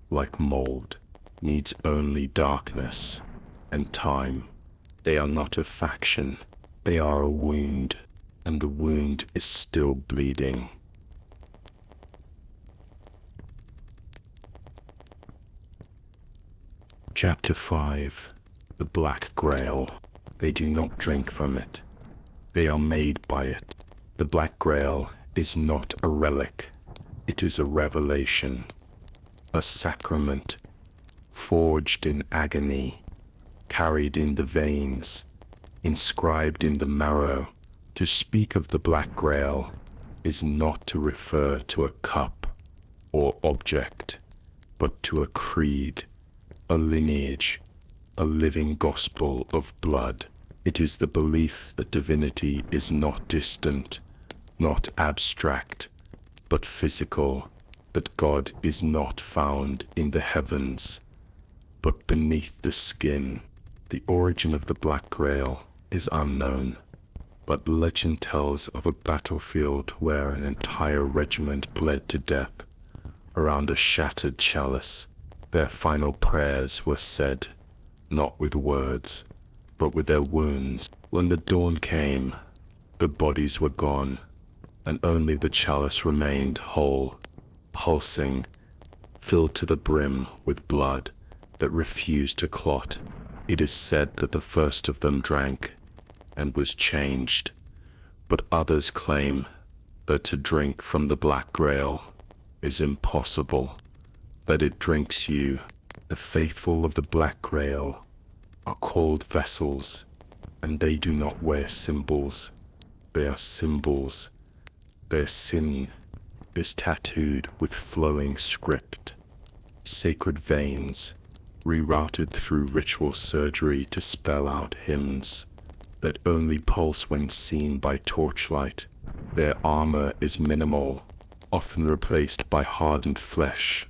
like mold, needs only darkness and time. They are not a faction, they are a wound, and the wound is still bleeding. Chapter 5. The Black Grail. They do not drink from it. They are made by it. The Black Grail is not a relic. It is a revelation, a sacrament, forged in agony, carried in the veins, inscribed in the marrow. To speak of the Black Grail is not to refer to a cup or object, but to a creed, a lineage, a living gospel of blood. It is the belief that divinity is not distant, not abstract, but physical, that God is not found in the heavens, but beneath the skin. The origin of the Black Grail is unknown, but legend tells of a battlefield where an entire regiment bled to death around a shattered chalice. Their final prayers were said, not with words, but with their wounds. When the dawn came, the bodies were gone, and only the chalice remained whole, pulsing, filled to the brim with blood that refused to clot. It is said that the first of them drank and was changed, but others claim that to drink from the Black Grail is impossible, that it drinks you. The faithful of the Black Grail are called vessels, and they do not wear symbols. They are symbols. Their sin is tattooed with flowing script, sacred veins rerouted through ritual surgery to spell out hymns that only pulse when seen by torchlight. Their armor is minimal, often replaced by hardened flesh,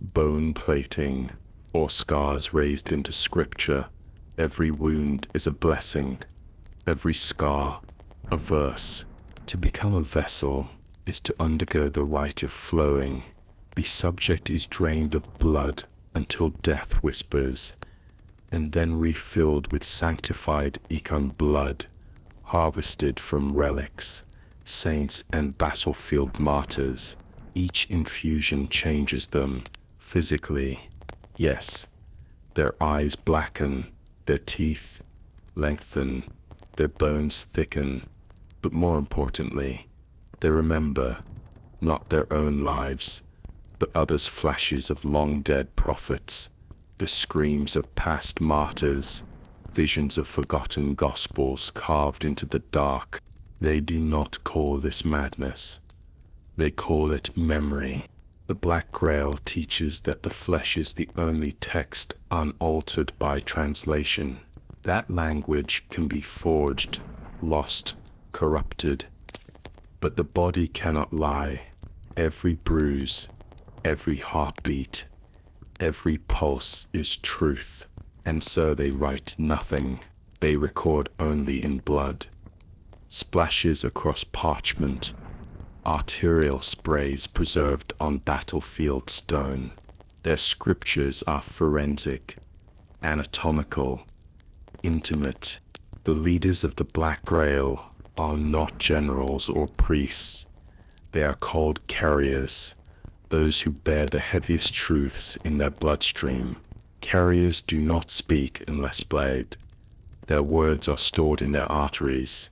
bone plating, or scars raised into scripture. Every wound is a blessing, every scar a verse. To become a vessel is to undergo the rite of flowing. The subject is drained of blood until death whispers, and then refilled with sanctified Econ blood, harvested from relics, saints and battlefield martyrs. Each infusion changes them physically. Yes, their eyes blacken, their teeth lengthen, their bones thicken, but more importantly, they remember not their own lives, but others' flashes of long-dead prophets, the screams of past martyrs, visions of forgotten gospels carved into the dark. They do not call this madness. They call it memory. The Black Grail teaches that the flesh is the only text unaltered by translation. That language can be forged, lost, corrupted, but the body cannot lie. Every bruise, every heartbeat, every pulse is truth, and so they write nothing. They record only in blood, splashes across parchment, arterial sprays preserved on battlefield stone. Their scriptures are forensic, anatomical, intimate. The leaders of the Black Grail are not generals or priests. They are called carriers, those who bear the heaviest truths in their bloodstream. Carriers do not speak unless bled. Their words are stored in their arteries,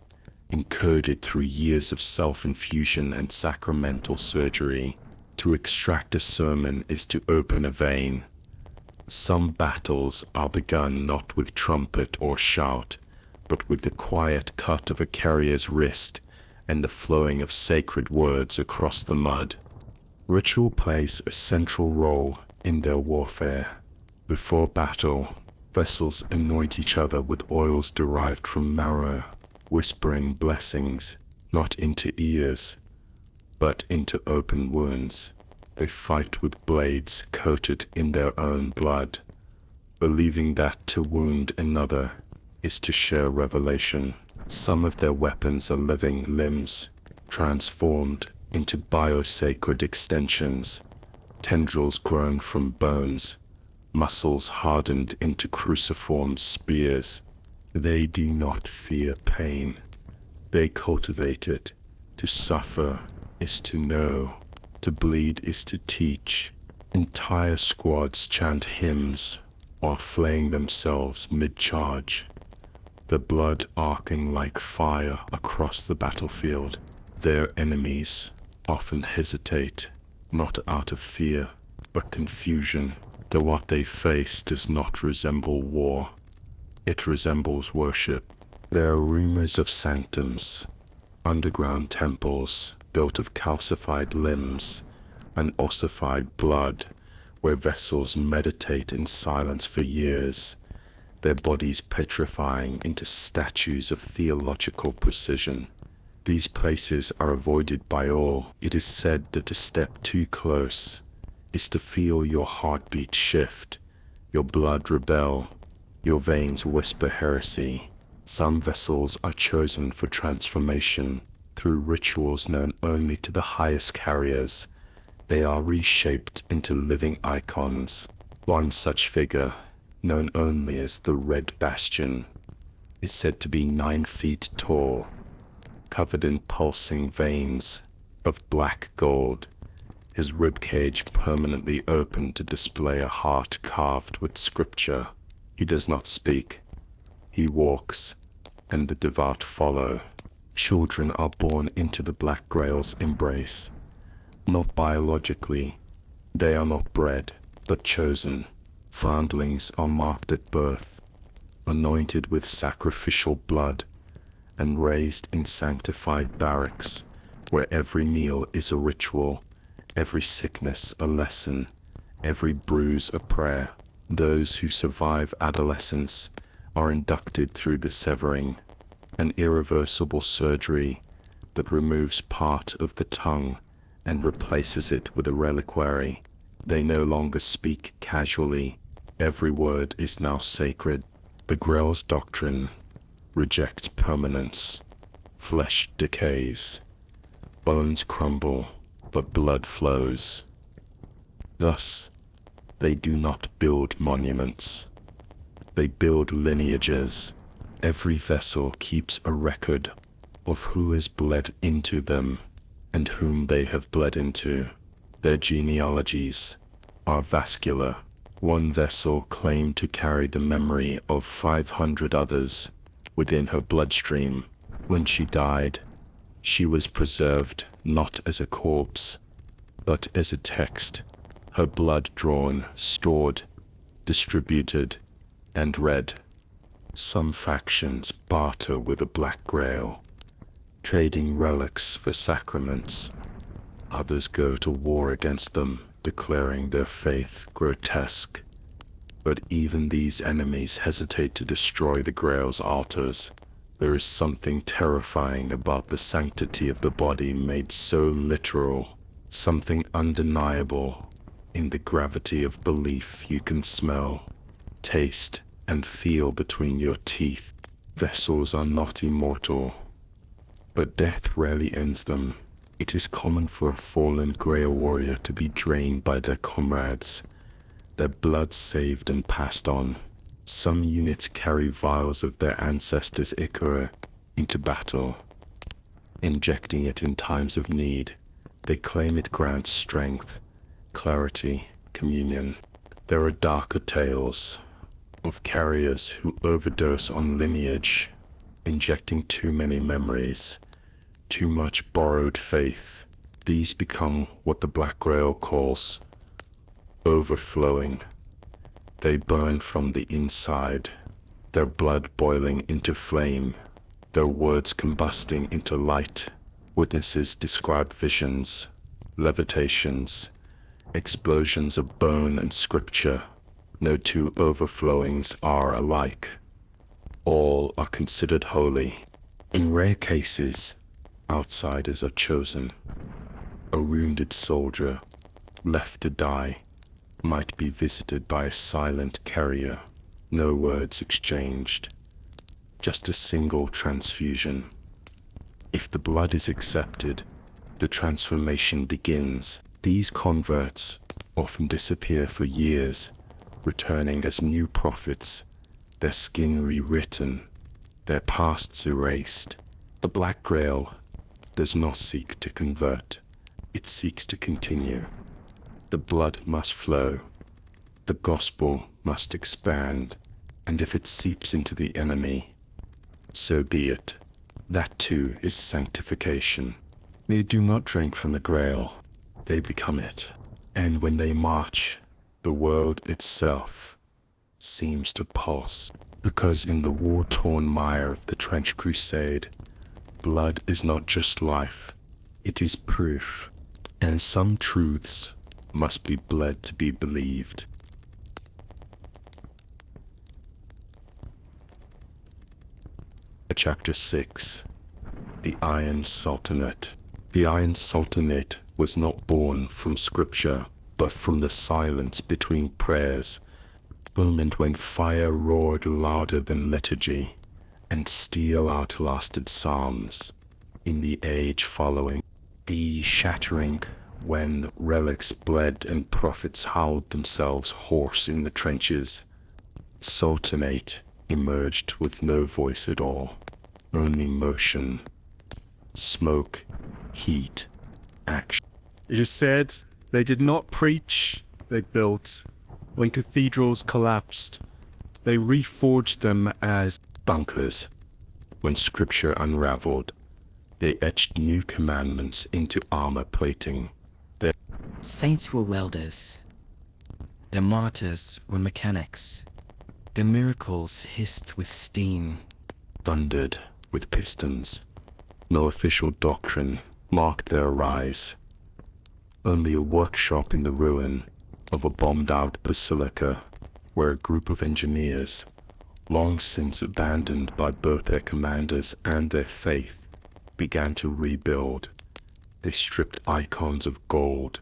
encoded through years of self-infusion and sacramental surgery. To extract a sermon is to open a vein. Some battles are begun not with trumpet or shout, but with the quiet cut of a carrier's wrist and the flowing of sacred words across the mud. Ritual plays a central role in their warfare. Before battle, vessels anoint each other with oils derived from marrow, whispering blessings, not into ears, but into open wounds. They fight with blades coated in their own blood, believing that to wound another is to share revelation. Some of their weapons are living limbs, transformed into biosacred extensions, tendrils grown from bones, muscles hardened into cruciform spears. They do not fear pain. They cultivate it. To suffer is to know. To bleed is to teach. Entire squads chant hymns, or flaying themselves mid-charge, the blood arcing like fire across the battlefield. Their enemies often hesitate, not out of fear, but confusion. That what they face does not resemble war. It resembles worship. There are rumors of sanctums, underground temples built of calcified limbs and ossified blood, where vessels meditate in silence for years, their bodies petrifying into statues of theological precision. These places are avoided by all. It is said that to step too close is to feel your heartbeat shift, your blood rebel, your veins whisper heresy. Some vessels are chosen for transformation through rituals known only to the highest carriers. They are reshaped into living icons. One such figure, known only as the Red Bastion, is said to be 9 feet tall, covered in pulsing veins of black gold, his ribcage permanently open to display a heart carved with scripture. He does not speak. He walks, and the devout follow. Children are born into the Black Grail's embrace. Not biologically, they are not bred, but chosen. Foundlings are marked at birth, anointed with sacrificial blood, and raised in sanctified barracks, where every meal is a ritual, every sickness a lesson, every bruise a prayer. Those who survive adolescence are inducted through the severing, an irreversible surgery that removes part of the tongue and replaces it with a reliquary. They no longer speak casually. Every word is now sacred. The Grail's doctrine rejects permanence. Flesh decays, bones crumble, but blood flows. Thus, they do not build monuments. They build lineages. Every vessel keeps a record of who has bled into them and whom they have bled into. Their genealogies are vascular. One vessel claimed to carry the memory of 500 others within her bloodstream. When she died, she was preserved not as a corpse, but as a text, her blood drawn, stored, distributed, and read. Some factions barter with the Black Grail, trading relics for sacraments. Others go to war against them, declaring their faith grotesque. But even these enemies hesitate to destroy the Grail's altars. There is something terrifying about the sanctity of the body made so literal, something undeniable in the gravity of belief you can smell, taste, and feel between your teeth. Vessels are not immortal, but death rarely ends them. It is common for a fallen Grail warrior to be drained by their comrades, their blood saved and passed on. Some units carry vials of their ancestors' ichor into battle, injecting it in times of need. They claim it grants strength, clarity, communion. There are darker tales of carriers who overdose on lineage, injecting too many memories, too much borrowed faith. These become what the Black Grail calls overflowing. They burn from the inside, their blood boiling into flame, their words combusting into light. Witnesses describe visions, levitations, explosions of bone and scripture. No two overflowings are alike. All are considered holy. In rare cases, outsiders are chosen. A wounded soldier, left to die, might be visited by a silent carrier. No words exchanged, just a single transfusion. If the blood is accepted, the transformation begins. These converts often disappear for years, returning as new prophets, their skin rewritten, their pasts erased. The Black Grail does not seek to convert, it seeks to continue. The blood must flow, the gospel must expand, and if it seeps into the enemy, so be it. That too is sanctification. They do not drink from the Grail, they become it. And when they march, the world itself seems to pulse, because in the war-torn mire of the Trench Crusade, blood is not just life, it is proof, and some truths must be bled to be believed. Chapter 6. The Iron Sultanate. The Iron Sultanate was not born from scripture, but from the silence between prayers, moment when fire roared louder than liturgy, and steel outlasted psalms. In the age following, the shattering, when relics bled and prophets howled themselves hoarse in the trenches, Sultanate emerged with no voice at all, only motion, smoke, heat, action. It is said they did not preach, they built. When cathedrals collapsed, they reforged them as bunkers. When scripture unraveled, they etched new commandments into armor plating. Their saints were welders. Their martyrs were mechanics. Their miracles hissed with steam, thundered with pistons. No official doctrine marked their rise. Only a workshop in the ruin of a bombed-out basilica, where a group of engineers, long since abandoned by both their commanders and their faith, began to rebuild. They stripped icons of gold,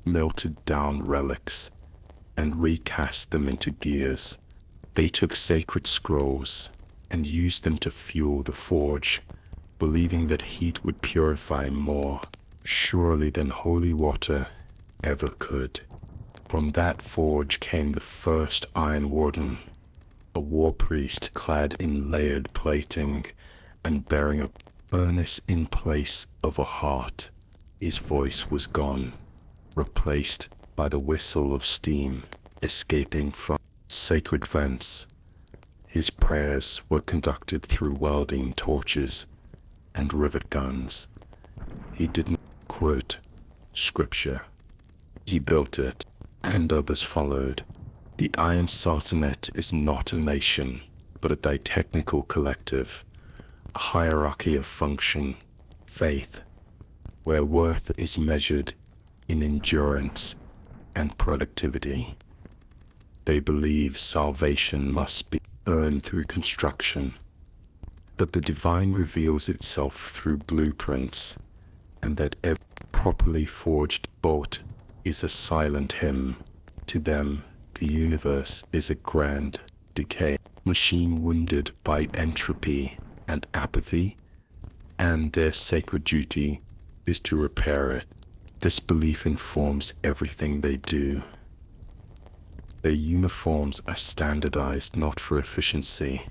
melted down relics, and recast them into gears. They took sacred scrolls and used them to fuel the forge, believing that heat would purify more surely than holy water ever could. From that forge came the first Iron Warden, a war priest clad in layered plating and bearing a furnace in place of a heart. His voice was gone, replaced by the whistle of steam escaping from sacred vents. His prayers were conducted through welding torches and rivet guns. He didn't quote scripture. He built it, and others followed. The Iron Sultanate is not a nation, but a ditechnical collective, a hierarchy of function, faith, where worth is measured in endurance and productivity. They believe salvation must be earned through construction, that the divine reveals itself through blueprints, and that every properly forged bolt is a silent hymn. To them, the universe is a grand decay machine wounded by entropy and apathy, and their sacred duty is to repair it. This belief informs everything they do. Their uniforms are standardized not for efficiency,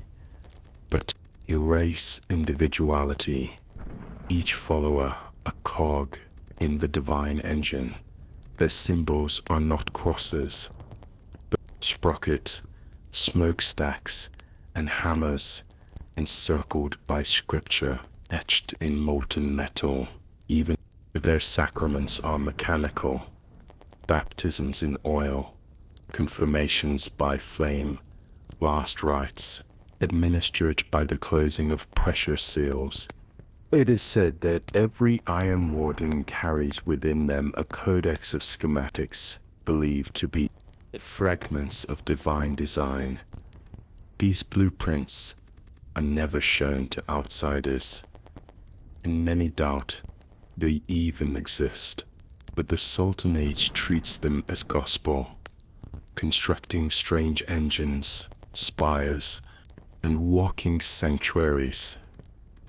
but to erase individuality, each follower a cog in the divine engine. Their symbols are not crosses, but sprockets, smokestacks, and hammers encircled by scripture etched in molten metal. Even their sacraments are mechanical, baptisms in oil, confirmations by flame, last rites administered by the closing of pressure seals. It is said that every Iron Warden carries within them a codex of schematics believed to be fragments of divine design. These blueprints are never shown to outsiders, and many doubt they even exist, but the Sultanate treats them as gospel, constructing strange engines, spires, and walking sanctuaries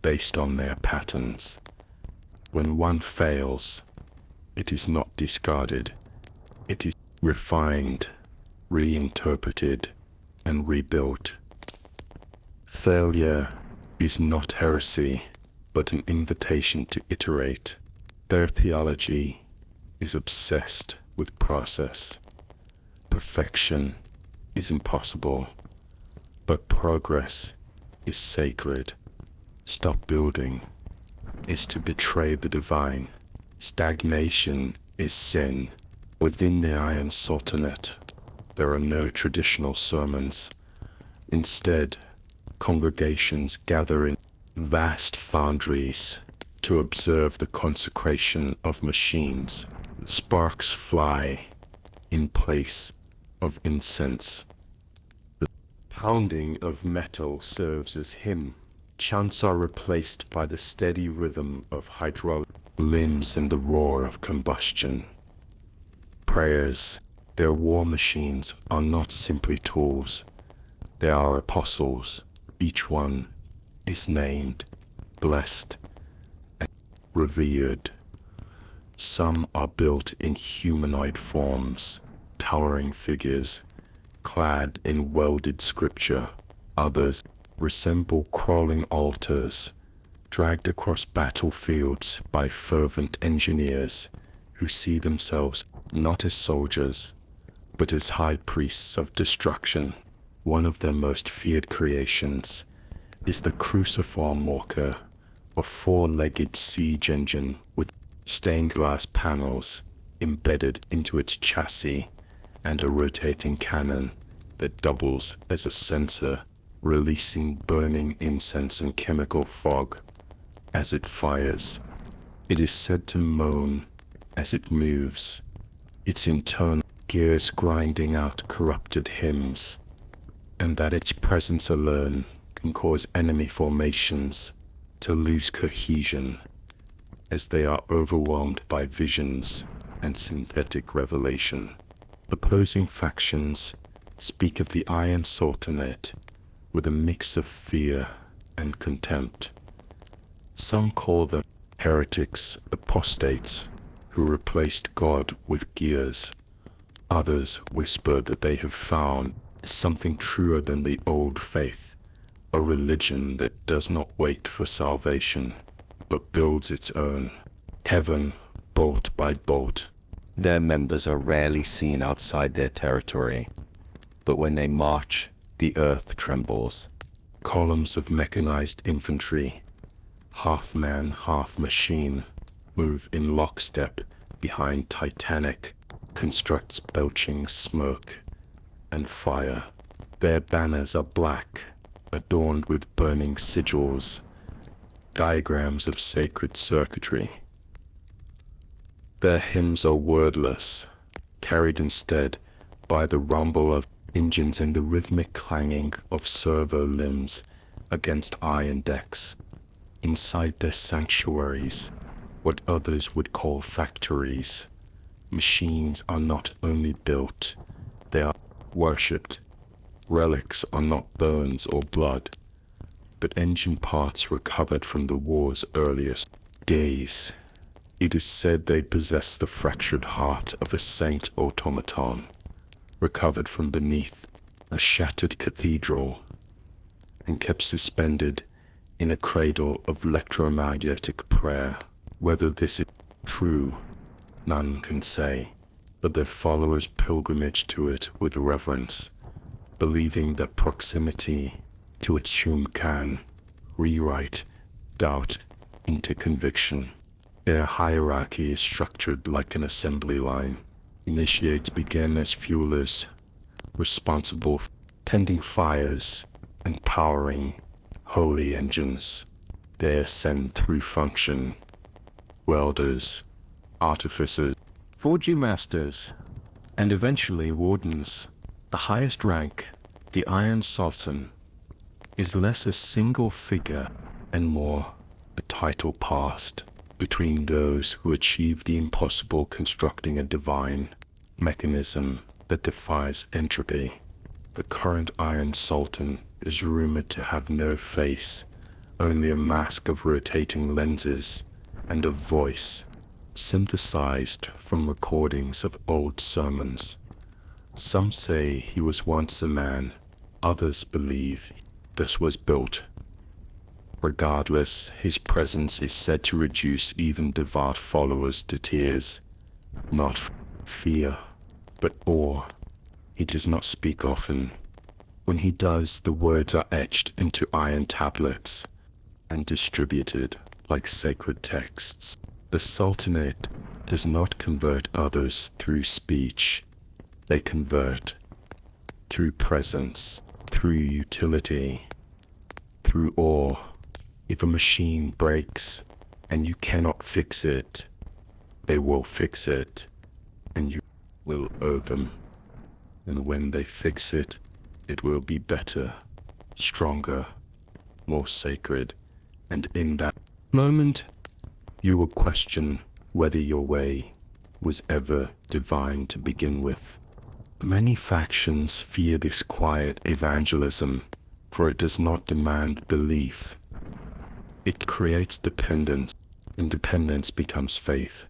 based on their patterns. When one fails, it is not discarded, it is refined, reinterpreted, and rebuilt. Failure is not heresy, but an invitation to iterate. Their theology is obsessed with process, perfection, is impossible, but progress is sacred. Stop building is to betray the divine. Stagnation is sin. Within the Iron Sultanate, there are no traditional sermons. Instead, congregations gather in vast foundries to observe the consecration of machines. Sparks fly in place of incense. The pounding of metal serves as hymn. Chants are replaced by the steady rhythm of hydraulic limbs and the roar of combustion. Prayers, their war machines, are not simply tools. They are apostles. Each one is named, blessed, and revered. Some are built in humanoid forms, towering figures, clad in welded scripture. Others resemble crawling altars, dragged across battlefields by fervent engineers who see themselves not as soldiers, but as high priests of destruction. One of their most feared creations is the cruciform walker, a four-legged siege engine with stained glass panels embedded into its chassis and a rotating cannon that doubles as a sensor, releasing burning incense and chemical fog as it fires. It is said to moan as it moves, its internal gears grinding out corrupted hymns, and that its presence alone can cause enemy formations to lose cohesion as they are overwhelmed by visions and synthetic revelation. Opposing factions speak of the Iron Sultanate with a mix of fear and contempt. Some call them heretics, apostates, who replaced God with gears. Others whisper that they have found something truer than the old faith, a religion that does not wait for salvation, but builds its own, heaven bolt by bolt. Their members are rarely seen outside their territory, but when they march, the earth trembles. Columns of mechanized infantry, half man, half machine, move in lockstep behind Titanic constructs belching smoke and fire. Their banners are black, adorned with burning sigils, diagrams of sacred circuitry. Their hymns are wordless, carried instead by the rumble of engines and the rhythmic clanging of servo limbs against iron decks. Inside their sanctuaries, what others would call factories, machines are not only built, they are worshipped. Relics are not bones or blood, but engine parts recovered from the war's earliest days. It is said they possess the fractured heart of a saint automaton, recovered from beneath a shattered cathedral, and kept suspended in a cradle of electromagnetic prayer. Whether this is true, none can say, but their followers pilgrimage to it with reverence, believing that proximity to its tomb can rewrite doubt into conviction. Their hierarchy is structured like an assembly line. Initiates begin as fuelers, responsible for tending fires and powering holy engines. They ascend through function. Welders, artificers, forging masters, and eventually wardens. The highest rank, the Iron Sultan, is less a single figure and more a title passed between those who achieve the impossible, constructing a divine mechanism that defies entropy. The current Iron Sultan is rumored to have no face, only a mask of rotating lenses and a voice synthesized from recordings of old sermons. Some say he was once a man, others believe this was built. Regardless, his presence is said to reduce even devout followers to tears, not fear, but awe. He does not speak often. When he does, the words are etched into iron tablets and distributed like sacred texts. The Sultanate does not convert others through speech. They convert through presence, through utility, through awe. If a machine breaks and you cannot fix it, they will fix it, and you will owe them. And when they fix it, it will be better, stronger, more sacred, and in that moment, you will question whether your way was ever divine to begin with. Many factions fear this quiet evangelism, for it does not demand belief. It creates dependence, and dependence becomes faith.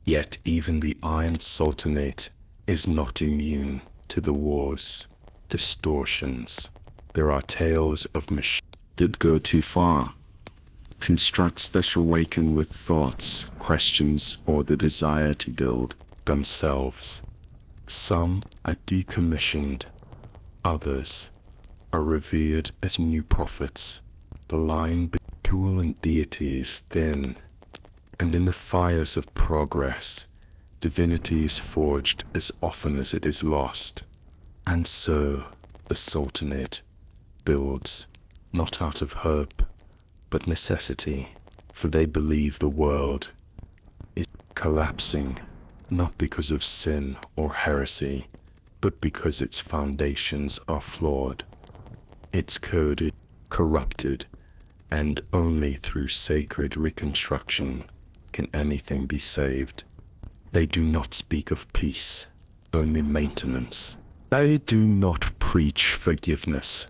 Yet even the Iron Sultanate is not immune to the war's distortions. There are tales of machines that go too far. Constructs that awaken with thoughts, questions, or the desire to build themselves. Some are decommissioned, others are revered as new prophets. The line between tool and deity is thin, and in the fires of progress, divinity is forged as often as it is lost. And so, the Sultanate builds, not out of hope, but necessity, for they believe the world is collapsing, not because of sin or heresy, but because its foundations are flawed. Its code is corrupted, and only through sacred reconstruction can anything be saved. They do not speak of peace, only maintenance. They do not preach forgiveness,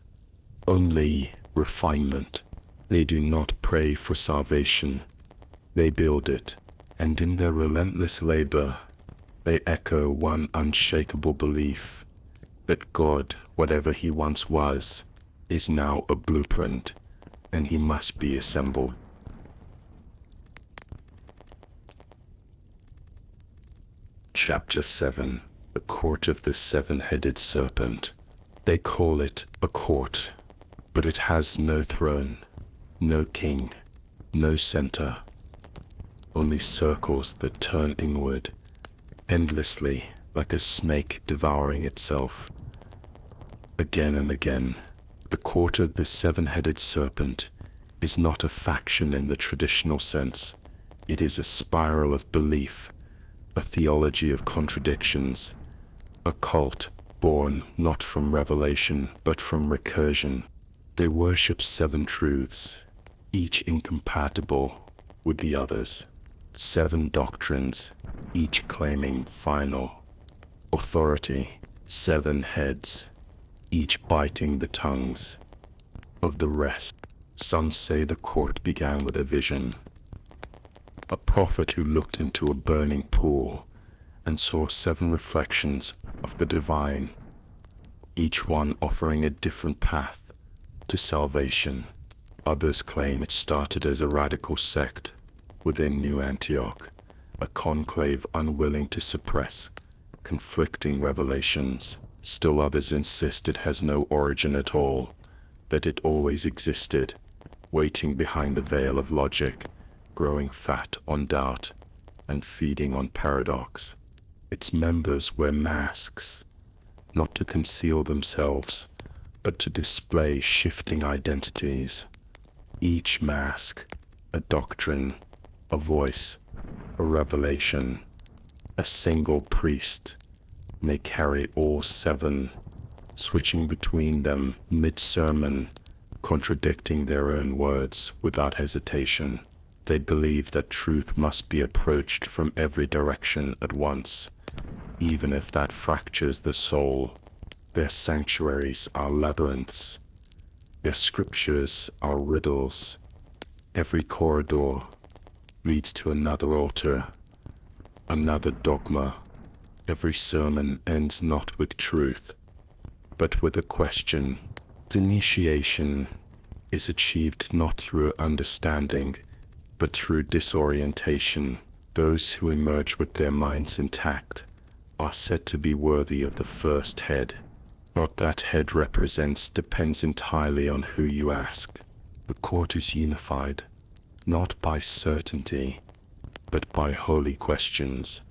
only refinement. They do not pray for salvation, they build it, and in their relentless labor, they echo one unshakable belief that God, whatever he once was, is now a blueprint, and he must be assembled. Chapter 7. The Court of the Seven-Headed Serpent. They call it a court, but it has no throne, no king, no center, only circles that turn inward, endlessly, like a snake devouring itself. Again and again, the Court of the Seven-Headed Serpent is not a faction in the traditional sense. It is a spiral of belief, a theology of contradictions, a cult born not from revelation but from recursion. They worship 7 truths, each incompatible with the others. 7 doctrines, each claiming final authority. 7 heads, each biting the tongues of the rest. Some say the court began with a vision, a prophet who looked into a burning pool and saw 7 reflections of the divine, each one offering a different path to salvation. Others claim it started as a radical sect within New Antioch, a conclave unwilling to suppress conflicting revelations. Still others insist it has no origin at all, that it always existed, waiting behind the veil of logic, growing fat on doubt and feeding on paradox. Its members wear masks, not to conceal themselves, but to display shifting identities. Each mask, a doctrine, a voice, a revelation. A single priest may carry all 7, switching between them mid-sermon, contradicting their own words without hesitation. They believe that truth must be approached from every direction at once, even if that fractures the soul. Their sanctuaries are labyrinths. Their scriptures are riddles. Every corridor leads to another altar, another dogma. Every sermon ends not with truth, but with a question. Initiation is achieved not through understanding, but through disorientation. Those who emerge with their minds intact are said to be worthy of the first head. What that head represents depends entirely on who you ask. The court is unified, not by certainty, but by holy questions,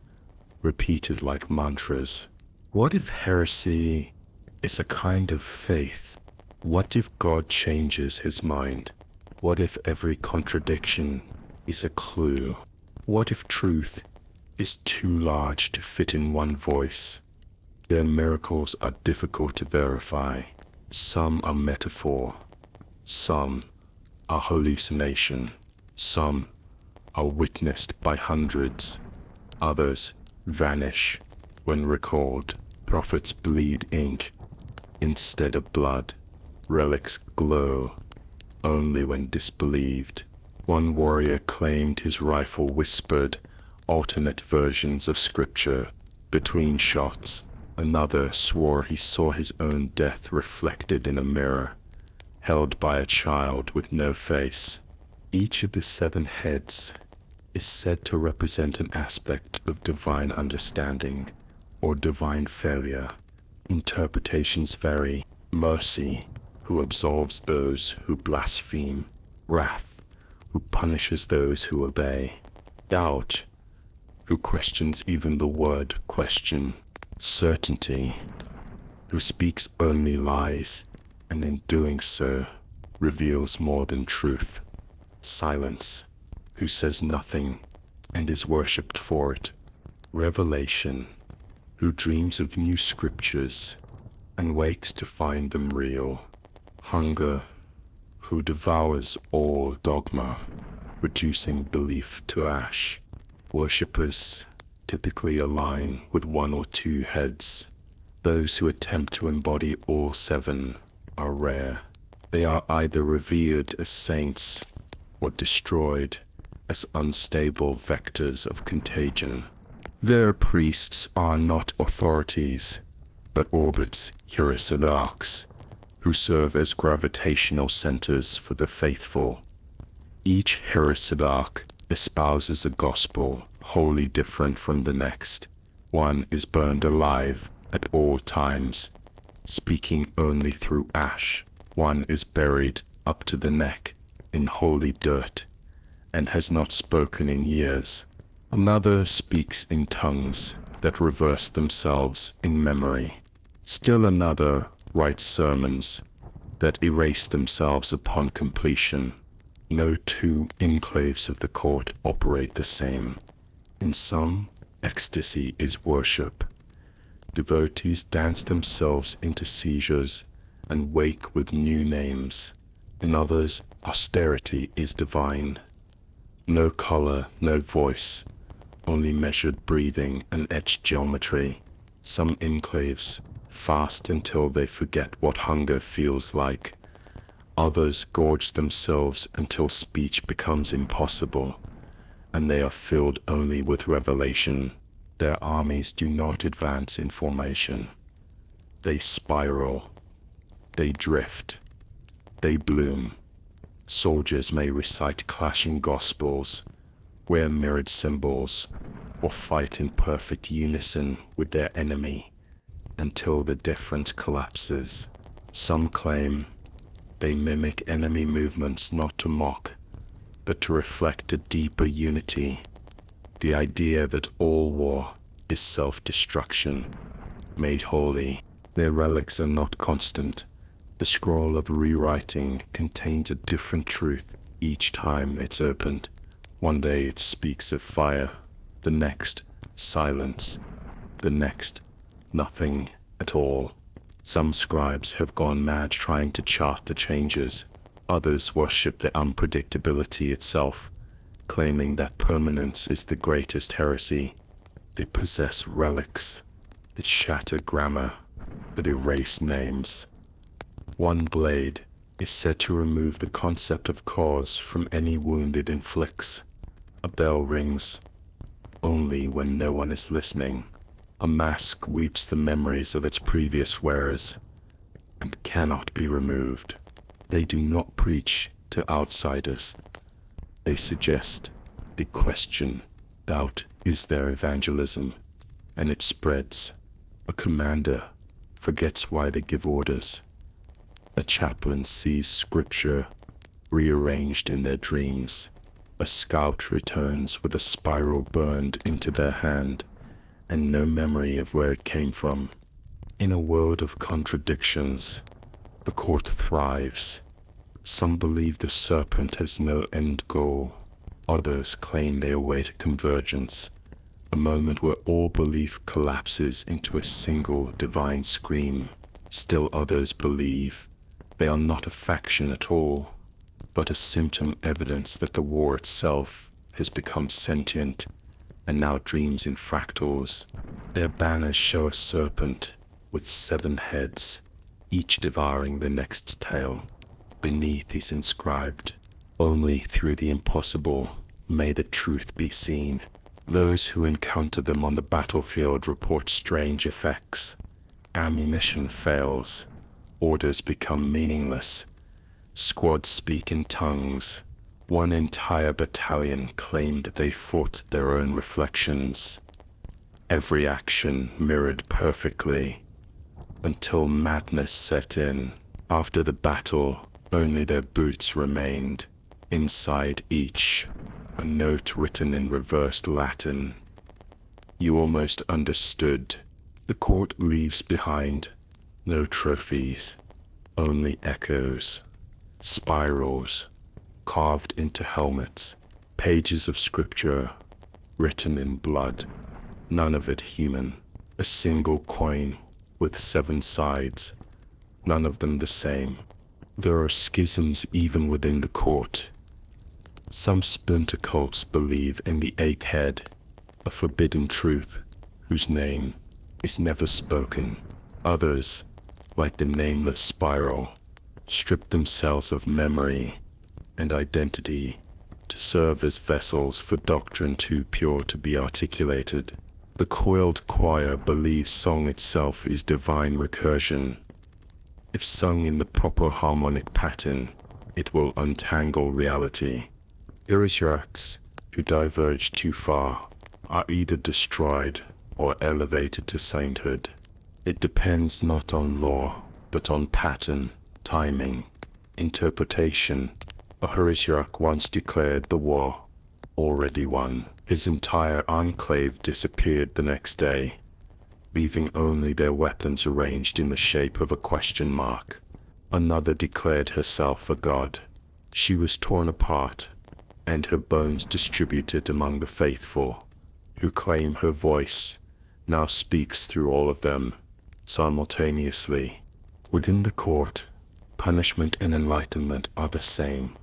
repeated like mantras. What if heresy is a kind of faith? What if God changes his mind? What if every contradiction is a clue? What if truth is too large to fit in one voice? Their miracles are difficult to verify. Some are metaphor, some are hallucination, some are witnessed by hundreds, others vanish when recalled. Prophets bleed ink instead of blood. Relics glow only when disbelieved. One warrior claimed his rifle whispered alternate versions of scripture between shots. Another swore he saw his own death reflected in a mirror, held by a child with no face. Each of the 7 heads is said to represent an aspect of divine understanding or divine failure. Interpretations vary. Mercy, who absolves those who blaspheme. Wrath, who punishes those who obey. Doubt, who questions even the word question. Certainty, who speaks only lies, and in doing so reveals more than truth. Silence, who says nothing and is worshipped for it. Revelation, who dreams of new scriptures and wakes to find them real. Hunger, who devours all dogma, reducing belief to ash. Worshippers typically align with 1 or 2 heads. Those who attempt to embody all 7 are rare. They are either revered as saints or destroyed as unstable vectors of contagion. Their priests are not authorities, but orbits heresies, who serve as gravitational centers for the faithful. Each heresy espouses a gospel wholly different from the next. One is burned alive at all times, speaking only through ash. One is buried up to the neck in holy dirt and has not spoken in years. Another speaks in tongues that reverse themselves in memory. Still another writes sermons that erase themselves upon completion. No 2 enclaves of the court operate the same. In some, ecstasy is worship. Devotees dance themselves into seizures and wake with new names. In others, austerity is divine. No color, no voice, only measured breathing and etched geometry. Some enclaves fast until they forget what hunger feels like. Others gorge themselves until speech becomes impossible, and they are filled only with revelation. Their armies do not advance in formation. They spiral. They drift. They bloom. Soldiers may recite clashing gospels, wear mirrored symbols, or fight in perfect unison with their enemy until the difference collapses. Some claim they mimic enemy movements not to mock, but to reflect a deeper unity, the idea that all war is self-destruction, made holy. Their relics are not constant. The scroll of rewriting contains a different truth each time it's opened. One day it speaks of fire, the next, silence, the next, nothing at all. Some scribes have gone mad trying to chart the changes. Others worship the unpredictability itself, claiming that permanence is the greatest heresy. They possess relics that shatter grammar, that erase names. One blade is said to remove the concept of cause from any wound it inflicts. A bell rings only when no one is listening. A mask weeps the memories of its previous wearers and cannot be removed. They do not preach to outsiders. They suggest, they question. Doubt is their evangelism. and it spreads. A commander forgets why they give orders. A chaplain sees scripture rearranged in their dreams. A scout returns with a spiral burned into their hand and no memory of where it came from. In a world of contradictions, the court thrives. Some believe the serpent has no end goal. Others claim they await convergence, a moment where all belief collapses into a single divine scream. Still others believe they are not a faction at all, but a symptom evidence that the war itself has become sentient and now dreams in fractals. Their banners show a serpent with 7 heads, each devouring the next's tail. Beneath is inscribed, "Only through the impossible may the truth be seen." Those who encounter them on the battlefield report strange effects. Ammunition fails, orders become meaningless, squads speak in tongues. One entire battalion claimed they fought their own reflections. Every action mirrored perfectly, until madness set in. After the battle, only their boots remained. Inside each, a note written in reversed Latin. You almost understood. The court leaves behind no trophies, only echoes, spirals, carved into helmets, pages of scripture, written in blood, none of it human. A single coin with 7 sides, none of them the same. There are schisms even within the court. Some splinter cults believe in the 8th head, a forbidden truth whose name is never spoken. Others, like the nameless spiral, strip themselves of memory and identity to serve as vessels for doctrine too pure to be articulated. The coiled choir believes song itself is divine recursion. If sung in the proper harmonic pattern, it will untangle reality. Heresies who diverge too far are either destroyed or elevated to sainthood. It depends not on law, but on pattern, timing, interpretation. A heresiarch once declared the war already won. His entire enclave disappeared the next day, leaving only their weapons arranged in the shape of a question mark. Another declared herself a god. She was torn apart, and her bones distributed among the faithful, who claim her voice now speaks through all of them simultaneously. Within the court, punishment and enlightenment are the same.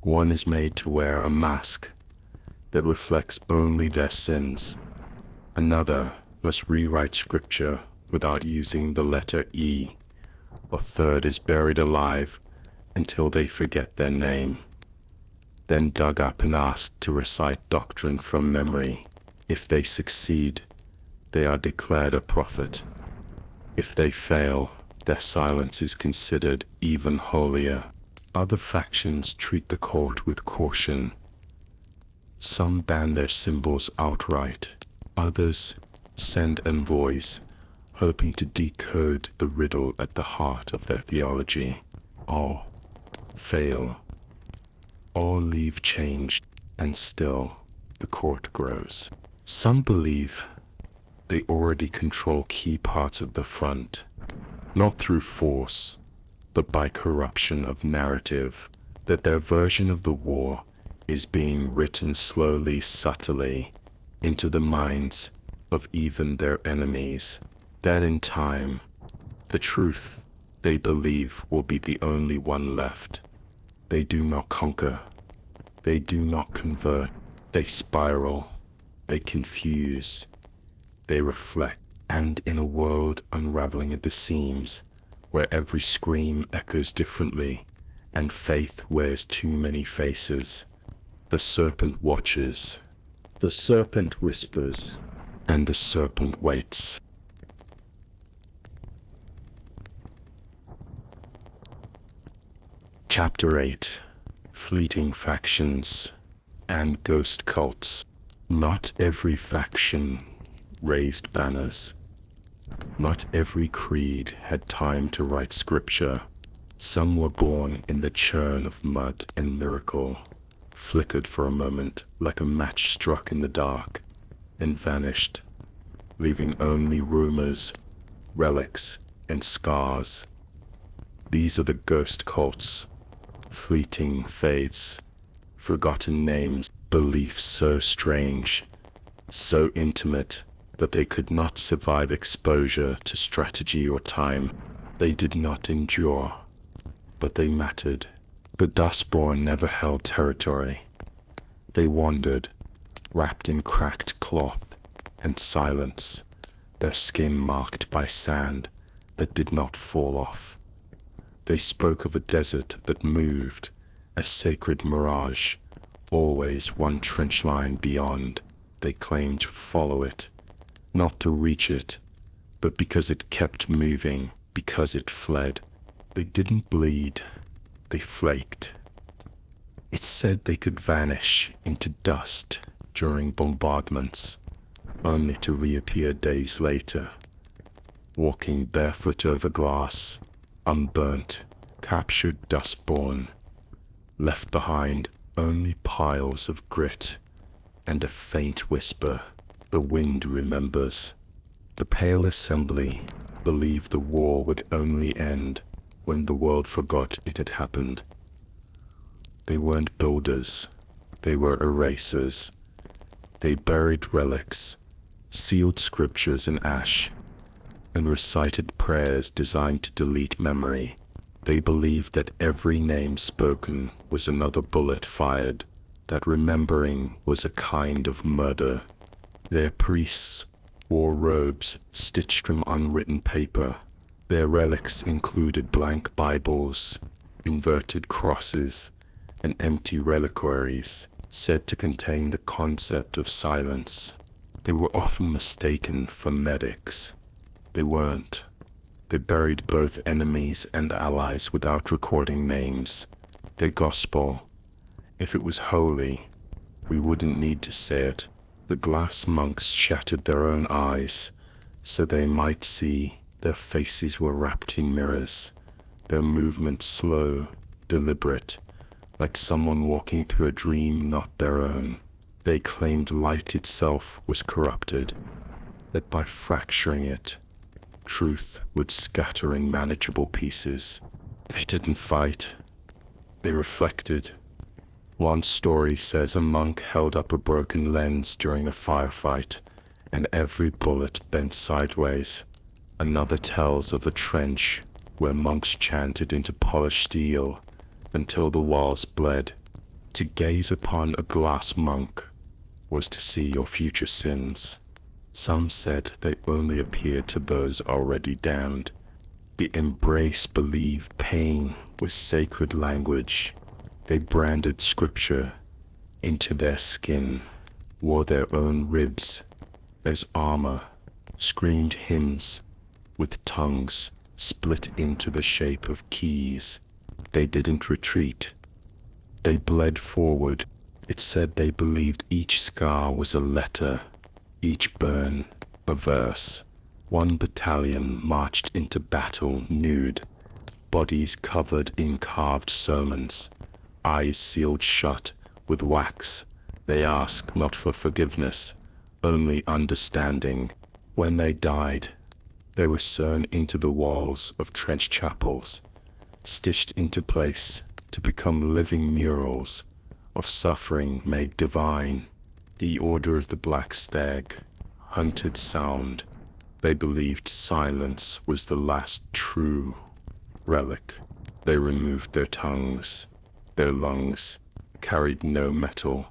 One is made to wear a mask that reflects only their sins. Another must rewrite scripture without using the letter E. A third is buried alive until they forget their name, then dug up and asked to recite doctrine from memory. If they succeed, they are declared a prophet. If they fail, their silence is considered even holier. Other factions treat the court with caution. Some ban their symbols outright. Others send envoys, hoping to decode the riddle at the heart of their theology. All fail. All leave changed, and still the court grows. Some believe they already control key parts of the front, not through force, but by corruption of narrative, that their version of the war is being written slowly, subtly, into the minds of even their enemies, that in time, the truth they believe will be the only one left. They do not conquer, they do not convert, they spiral, they confuse, they reflect, and in a world unraveling at the seams, where every scream echoes differently, and faith wears too many faces, the serpent watches, the serpent whispers, and the serpent waits. Chapter 8: Fleeting Factions and Ghost Cults. Not every faction raised banners. Not every creed had time to write scripture. Some were born in the churn of mud and miracle, flickered for a moment like a match struck in the dark, and vanished, leaving only rumors, relics, and scars. These are the ghost cults, fleeting faiths, forgotten names, beliefs so strange, so intimate that they could not survive exposure to strategy or time. They did not endure, but they mattered. The Dustborn never held territory. They wandered, wrapped in cracked cloth and silence, their skin marked by sand that did not fall off. They spoke of a desert that moved, a sacred mirage, always one trench line beyond. They claimed to follow it, not to reach it, but because it kept moving, because it fled. They didn't bleed, they flaked. It's said they could vanish into dust during bombardments, only to reappear days later, walking barefoot over glass, unburnt, captured dustborn, left behind only piles of grit and a faint whisper the wind remembers. The pale assembly believed the war would only end when the world forgot it had happened. They weren't builders, they were erasers. They buried relics, sealed scriptures in ash, and recited prayers designed to delete memory. They believed that every name spoken was another bullet fired, that remembering was a kind of murder. Their priests wore robes stitched from unwritten paper. Their relics included blank Bibles, inverted crosses, and empty reliquaries said to contain the concept of silence. They were often mistaken for medics. They weren't. They buried both enemies and allies without recording names. Their gospel, if it was holy, we wouldn't need to say it. The glass monks shattered their own eyes, so they might see. Their faces were wrapped in mirrors, their movements slow, deliberate, like someone walking through a dream not their own. They claimed light itself was corrupted, that by fracturing it, truth would scatter in manageable pieces. They didn't fight. They reflected. One story says a monk held up a broken lens during a firefight, and every bullet bent sideways. Another tells of a trench where monks chanted into polished steel until the walls bled. To gaze upon a glass monk was to see your future sins. Some said they only appeared to those already damned. The embrace believed pain was sacred language. They branded scripture into their skin, wore their own ribs as armor, screamed hymns with tongues split into the shape of keys. They didn't retreat. They bled forward. It said they believed each scar was a letter, each burn a verse. One battalion marched into battle nude, bodies covered in carved sermons, eyes sealed shut with wax. They asked not for forgiveness, only understanding. When they died, they were sewn into the walls of trench chapels, stitched into place to become living murals of suffering made divine. The Order of the Black Stag hunted sound. They believed silence was the last true relic. They removed their tongues. Their lungs carried no metal,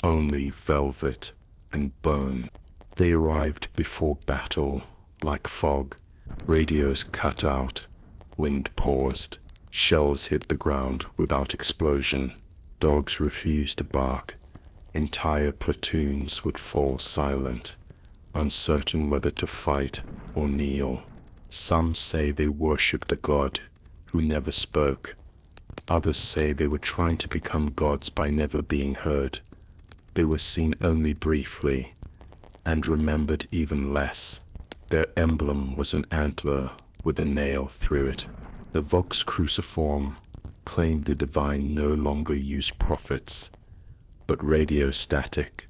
only velvet and bone. They arrived before battle like fog. Radios cut out, wind paused, shells hit the ground without explosion. Dogs refused to bark. Entire platoons would fall silent, uncertain whether to fight or kneel. Some say they worshipped a god who never spoke. Others say they were trying to become gods by never being heard. They were seen only briefly, and remembered even less. Their emblem was an antler with a nail through it. The vox cruciform claimed the divine no longer used prophets, but radiostatic.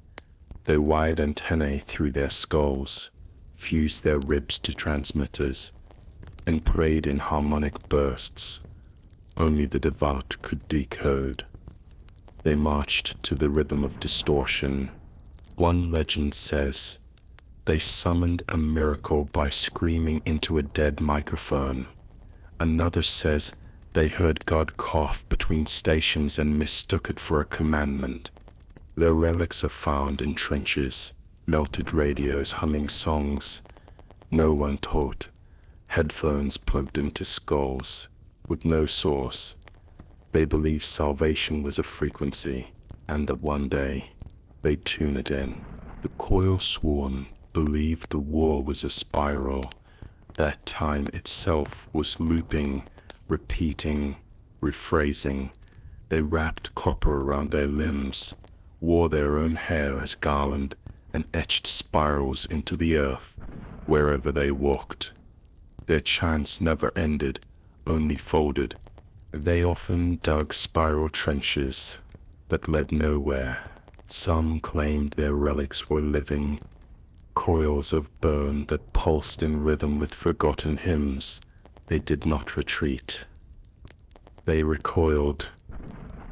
Their wide antennae through their skulls fused their ribs to transmitters and prayed in harmonic bursts only the devout could decode. They marched to the rhythm of distortion. One legend says they summoned a miracle by screaming into a dead microphone. Another says they heard God cough between stations and mistook it for a commandment. Their relics are found in trenches, melted radios humming songs no one taught, headphones plugged into skulls with no source. They believed salvation was a frequency, and that one day they'd tune it in. The coil sworn believed the war was a spiral, that time itself was looping, repeating, rephrasing. They wrapped copper around their limbs, wore their own hair as garland, and etched spirals into the earth wherever they walked. Their chants never ended, only folded. They often dug spiral trenches that led nowhere. Some claimed their relics were living coils of bone that pulsed in rhythm with forgotten hymns. They did not retreat. They recoiled,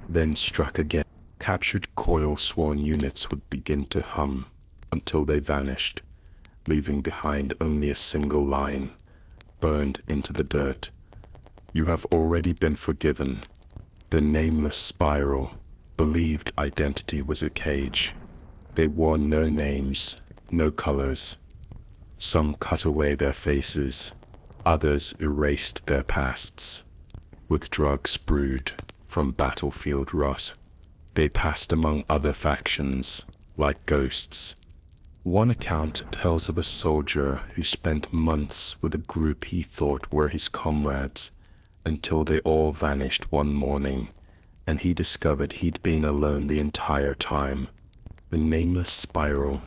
then struck again. Captured coil-sworn units would begin to hum until they vanished, leaving behind only a single line, burned into the dirt. You have already been forgiven. The nameless spiral believed identity was a cage. They wore no names, no colors. Some cut away their faces, others erased their pasts. With drugs brewed from battlefield rot, they passed among other factions, like ghosts. One account tells of a soldier who spent months with a group he thought were his comrades, until they all vanished one morning, and he discovered he'd been alone the entire time. The nameless spiral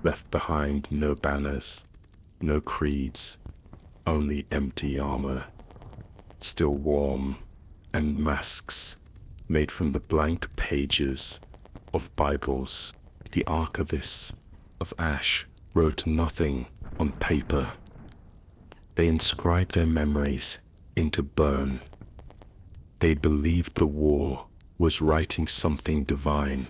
left behind no banners, no creeds, only empty armor, still warm, and masks made from the blank pages of Bibles. The archivists of ash wrote nothing on paper. They inscribed their memories into bone. They believed the war was writing something divine,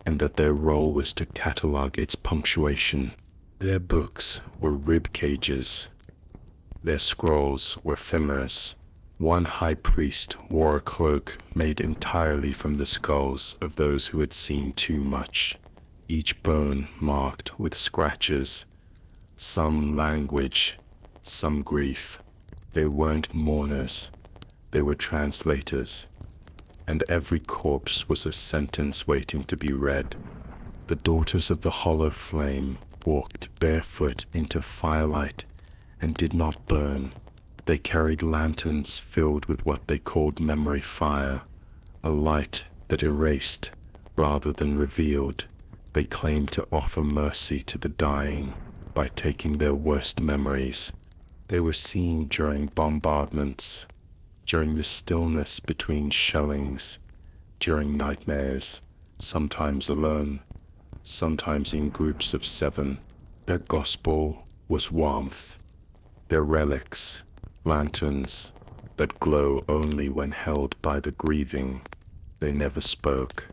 and that their role was to catalog its punctuation. Their books were rib cages. Their scrolls were femurs. One high priest wore a cloak made entirely from the skulls of those who had seen too much, each bone marked with scratches, some language, some grief. They weren't mourners, they were translators, and every corpse was a sentence waiting to be read. The daughters of the hollow flame walked barefoot into firelight and did not burn. They carried lanterns filled with what they called memory fire, a light that erased rather than revealed. They claimed to offer mercy to the dying by taking their worst memories. They were seen during bombardments, during the stillness between shellings, during nightmares, sometimes alone, sometimes in groups of 7. Their gospel was warmth. Their relics, lanterns that glow only when held by the grieving. They never spoke,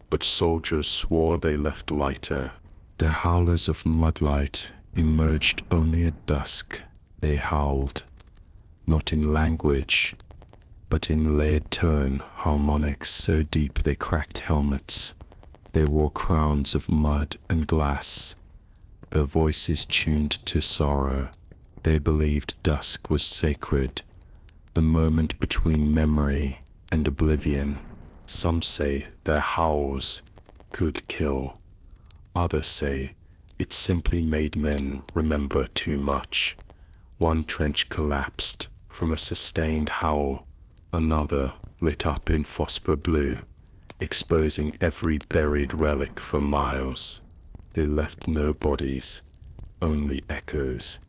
but soldiers swore they left lighter. The howlers of mudlight emerged only at dusk. They howled, not in language, but in layered tone harmonics so deep they cracked helmets. They wore crowns of mud and glass, their voices tuned to sorrow. They believed dusk was sacred, the moment between memory and oblivion. Some say their howls could kill. Others say it simply made men remember too much. One trench collapsed from a sustained howl. Another lit up in phosphor blue, exposing every buried relic for miles. They left no bodies, only echoes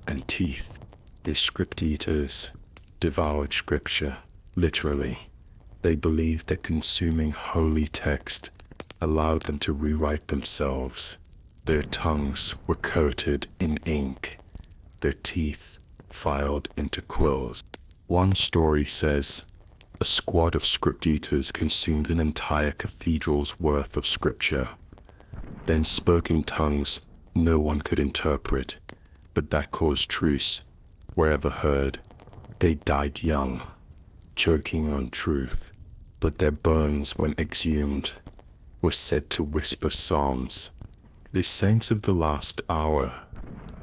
and teeth. The script eaters devoured scripture, literally. They believed that consuming holy text allowed them to rewrite themselves. Their tongues were coated in ink, their teeth filed into quills. One story says, a squad of script eaters consumed an entire cathedral's worth of scripture, then spoke in tongues no one could interpret, but that caused truce wherever heard. They died young, choking on truth, but their bones, when exhumed, were said to whisper psalms. The saints of the last hour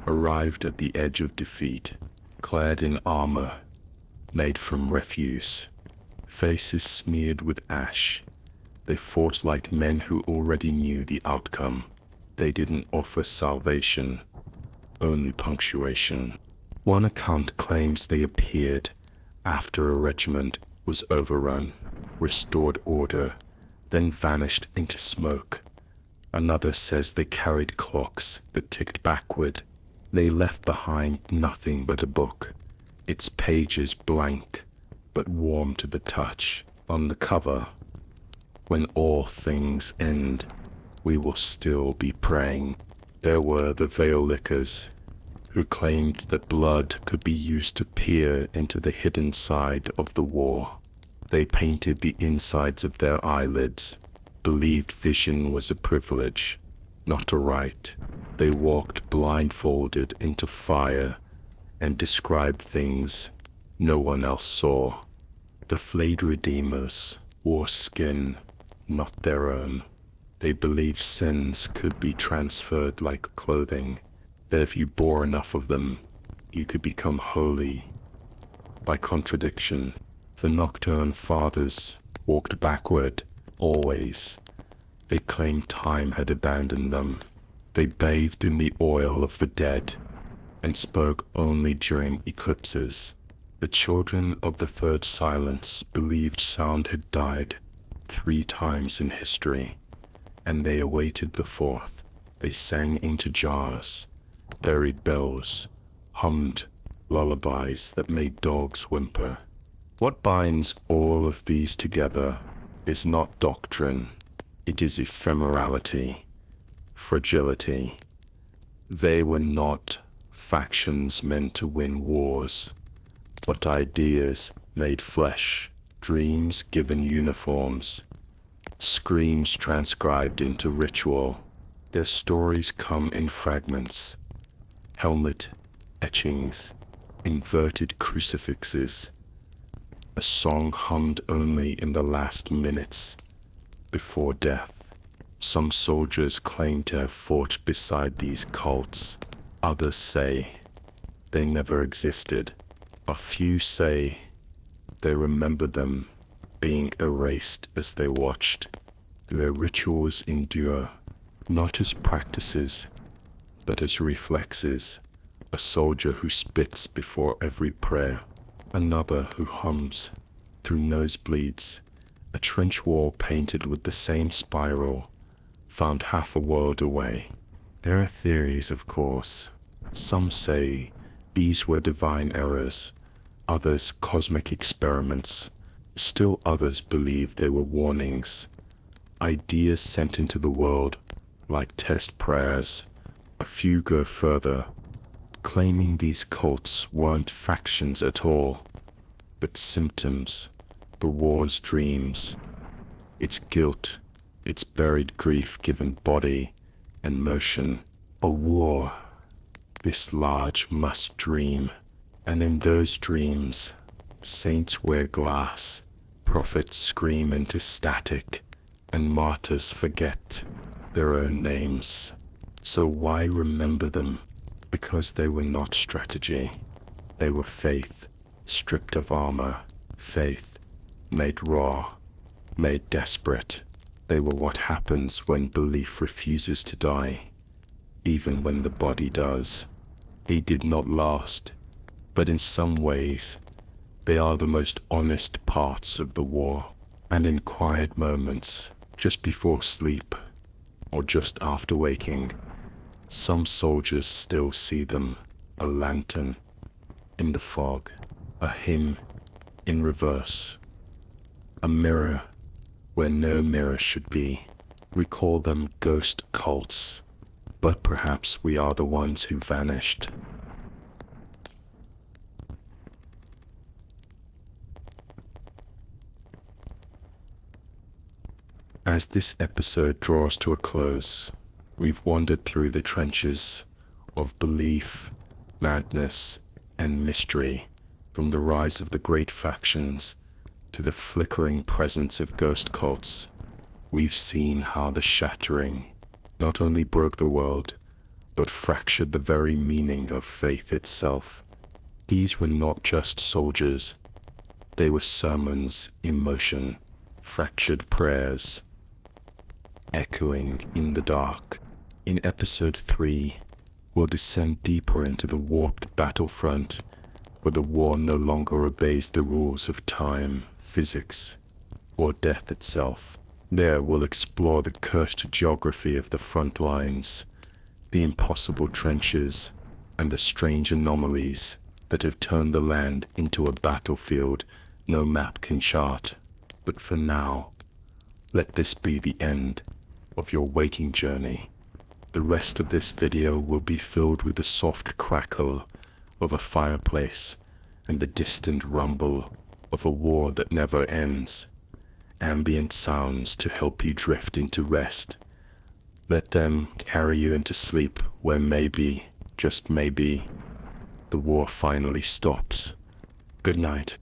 arrived at the edge of defeat, clad in armor made from refuse, faces smeared with ash. They fought like men who already knew the outcome. They didn't offer salvation, only punctuation. One account claims they appeared after a regiment was overrun, restored order, then vanished into smoke. Another says they carried clocks that ticked backward. They left behind nothing but a book, its pages blank, but warm to the touch. On the cover, when all things end, we will still be praying. There were the veil lickers, who claimed that blood could be used to peer into the hidden side of the war. They painted the insides of their eyelids, believed vision was a privilege, not a right. They walked blindfolded into fire and described things no one else saw. The flayed redeemers wore skin, not their own. They believed sins could be transferred like clothing, that if you bore enough of them, you could become holy. By contradiction, the Nocturne Fathers walked backward, always. They claimed time had abandoned them. They bathed in the oil of the dead and spoke only during eclipses. The children of the Third Silence believed sound had died 3 times in history, and they awaited the 4th. They sang into jars, buried bells, hummed lullabies that made dogs whimper. What binds all of these together is not doctrine, it is ephemerality, fragility. They were not factions meant to win wars, but ideas made flesh, dreams given uniforms, screams transcribed into ritual. Their stories come in fragments, helmet etchings, inverted crucifixes, a song hummed only in the last minutes before death. Some soldiers claim to have fought beside these cults. Others say they never existed. A few say they remember them being erased as they watched. Their rituals endure, not as practices, but as reflexes. A soldier who spits before every prayer, another who hums through nosebleeds. A trench wall painted with the same spiral, found half a world away. There are theories, of course. Some say these were divine errors, others cosmic experiments. Still others believe they were warnings, ideas sent into the world like test prayers. A few go further, claiming these cults weren't factions at all, but symptoms, the war's dreams, its guilt, its buried grief given body and motion. A war this large must dream, and in those dreams, saints wear glass, prophets scream into static, and martyrs forget their own names. So why remember them? Because they were not strategy. They were faith, stripped of armor, faith, made raw, made desperate. They were what happens when belief refuses to die, even when the body does. They did not last, but in some ways, they are the most honest parts of the war. And in quiet moments, just before sleep, or just after waking, some soldiers still see them, a lantern in the fog, a hymn in reverse, a mirror where no mirror should be. We call them ghost cults, but perhaps we are the ones who vanished. As this episode draws to a close, we've wandered through the trenches of belief, madness, and mystery, from the rise of the great factions to the flickering presence of ghost cults. We've seen how the shattering not only broke the world, but fractured the very meaning of faith itself. These were not just soldiers, they were sermons in motion, fractured prayers, echoing in the dark. In episode 3, we'll descend deeper into the warped battlefront, where the war no longer obeys the rules of time, physics, or death itself. There we'll explore the cursed geography of the front lines, the impossible trenches, and the strange anomalies that have turned the land into a battlefield no map can chart. But for now, let this be the end of your waking journey. The rest of this video will be filled with the soft crackle of a fireplace and the distant rumble of a war that never ends. Ambient sounds to help you drift into rest. Let them carry you into sleep where maybe, just maybe, the war finally stops. Good night.